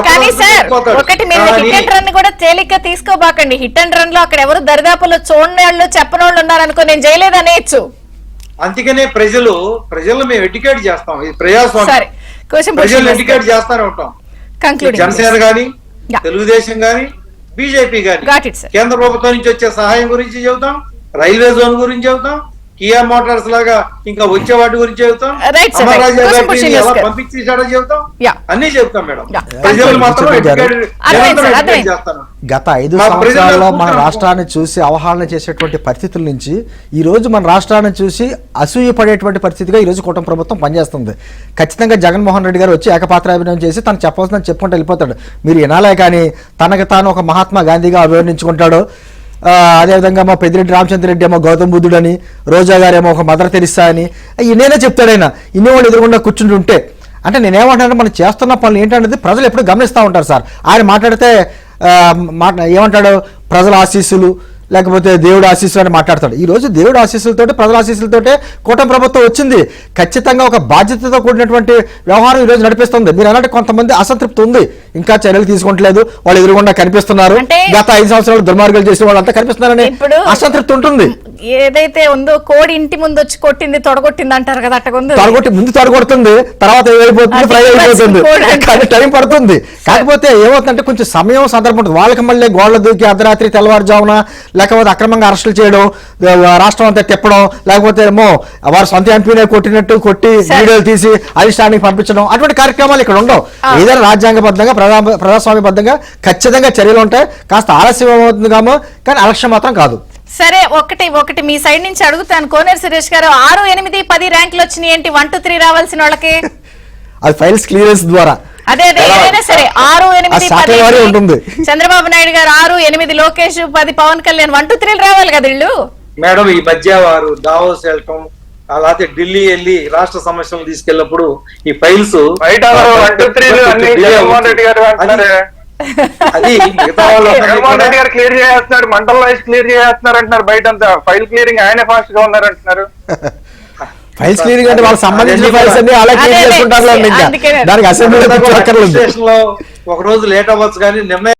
కానీ సార్ ఒకటి, మీరు హిట్ అండ్ రన్ కూడా తేలిగ్గా తీసుకోబాకండి. హిట్ అండ్ రన్ లో అక్కడ ఎవరు దరిదాపుల్లో చూడని వాళ్ళు చెప్పని వాళ్ళు ఉన్నారనుకో, నేను చేయలేదు అనేయచ్చు. అందుకనే ప్రజలు మేము ఎడ్యుకేట్ చేస్తాం. ఇది ప్రజాస్వామ్యం, ప్రజలు ఎడ్యుకేట్ చేస్తానే ఉంటాం. జనసేన గాని, తెలుగుదేశం గాని, బీజేపీ గాని కేంద్ర ప్రభుత్వం నుంచి వచ్చే సహాయం గురించి చెబుతాం, రైల్వే జోన్ గురించి చెబుతాం, కియా మోటార్స్ లాగా ఇంకా వచ్చే వాటి గురించి చెబుతాం, ఎలా పంపించేసాడో చెబుతాం, అన్ని చెబుతాం మేడం. ప్రజలు మాత్రం చేస్తాను. గత 5 సంవత్సరాల్లో మన రాష్ట్రాన్ని చూసి అవహేళన చేసేటువంటి పరిస్థితుల నుంచి ఈ రోజు మన రాష్ట్రాన్ని చూసి అసూయ పడేటువంటి పరిస్థితిగా ఈ రోజు కూటమి ప్రభుత్వం పనిచేస్తుంది. ఖచ్చితంగా జగన్మోహన్ రెడ్డి గారు వచ్చి ఏకపాత్రాభినయం చేసి తను చెప్పాల్సిందని చెప్పుకుంటూ వెళ్ళిపోతాడు. మీరు వినాలే కానీ తనకు తాను ఒక మహాత్మా గాంధీగా అభివర్ణించుకుంటాడు. అదేవిధంగా మా పెద్దిరెడ్డి రామచంద్రరెడ్డి ఏమో గౌతమ్ బుద్ధుడు అని, రోజా గారు ఏమో ఒక మదర్ తెరిస్తా అని, నేనే చెప్తాడు ఆయన ఇన్ని వాళ్ళు ఎదురుకుండా కూర్చుంటుంటే. అంటే నేనేమంటానంటే మనం చేస్తున్న పనులు ఏంటనేది ప్రజలు ఎప్పుడు గమనిస్తూ ఉంటారు సార్. ఆయన మాట్లాడితే ఏమంటాడు, ప్రజల ఆశీస్సులు లేకపోతే దేవుడు ఆశీస్సులు అని మాట్లాడతాడు. ఈరోజు దేవుడు ఆశీస్సులతోటి ప్రజల ఆశీస్సులతోటే కూటమి ప్రభుత్వం వచ్చింది. ఖచ్చితంగా ఒక బాధ్యతతో కూడినటువంటి వ్యవహారం ఈరోజు నడిపిస్తుంది. మీరు అలాంటి కొంతమంది అసంతృప్తి ఉంది, ఇంకా చర్యలు తీసుకుంటలేదు, వాళ్ళు ఎదురుగుండా కనిపిస్తున్నారు, గత 5 సంవత్సరాలు దుర్మార్గాలు చేసిన వాళ్ళంతా కనిపిస్తున్నారని అసంతృప్తి ఉంటుంది. ఏదైతే ఉందో కోడి ఇంటి ముందు వచ్చి కొట్టింది తొడగొట్టింది అంటారు కదా, తొడగొట్టి ముందు తొడగొడుతుంది, తర్వాత ఏమైపోతుంది, ఫ్రై అయిపోతుంది, కానీ టైం పడుతుంది. కాకపోతే ఏమవుతుందంటే కొంచెం సమయం సందర్భం ఉంటుంది. వాళ్ళకి మళ్ళీ గోళ్ల దూకి అర్ధరాత్రి తెల్లవారుజామున లేకపోతే అక్రమంగా అరెస్టులు చేయడం, రాష్ట్రం అంతా తిప్పడం, లేకపోతే ఏమో వారు సొంత ఎంపీనే కొట్టినట్టు కొట్టి వీడియోలు తీసి అధిష్టానానికి పంపించడం, అటువంటి కార్యక్రమాలు ఇక్కడ ఉండవు. ఏదైనా రాజ్యాంగబద్ధంగా ప్రజాస్వామ్యబద్ధంగా ఖచ్చితంగా చర్యలు ఉంటాయి. కాస్త ఆలస్యం అవుతుంది కామో, కానీ అలక్ష్యం మాత్రం కాదు. సరే, ఒకటి మీ సైడ్ నుంచి అడుగుతాను. కోనేరు సురేష్ గారు 6, 8, 10 ర్యాంకులు వచ్చినాయి ఏంటి? 1, 2, 3 రావాల్సిన వాళ్ళకి అది ఫైల్స్ క్లియరెన్స్ ద్వారా. అదే ఏదైనా సరే 6, 8, 10 ఉంటుంది. చంద్రబాబు నాయుడు గారు 6, 8 లోకేష్, 10 పవన్ కళ్యాణ్, 1, 2, 3 రావాలి కదా వీళ్ళు. మేడం, ఈ మధ్య వారు దావోస్ వెళ్ళటం, అలాగే ఢిల్లీ వెళ్ళి రాష్ట్ర సమస్యలు తీసుకెళ్ళినప్పుడు ఈ ఫైల్స్ అది మిగతా వాళ్ళు జగన్మోహన్ రెడ్డి గారు క్లియర్ చేస్తున్నారు, మండల్ వైజ్ క్లియర్ చేస్తున్నారు అంటున్నారు. బయట అంతా ఫైల్ క్లియరింగ్ ఆయనే ఫాస్ట్ గా ఉన్నారు అంటున్నారు. ఫైల్స్ క్లియరింగ్ అంటే వాళ్ళకి సంబంధించిన ఫైల్స్ అన్ని అలా క్లియర్ చేసుకుంటారు. దానికి అసెంబ్లీ ఒక రోజు లేట్ అవ్వచ్చు కానీ నిర్ణయం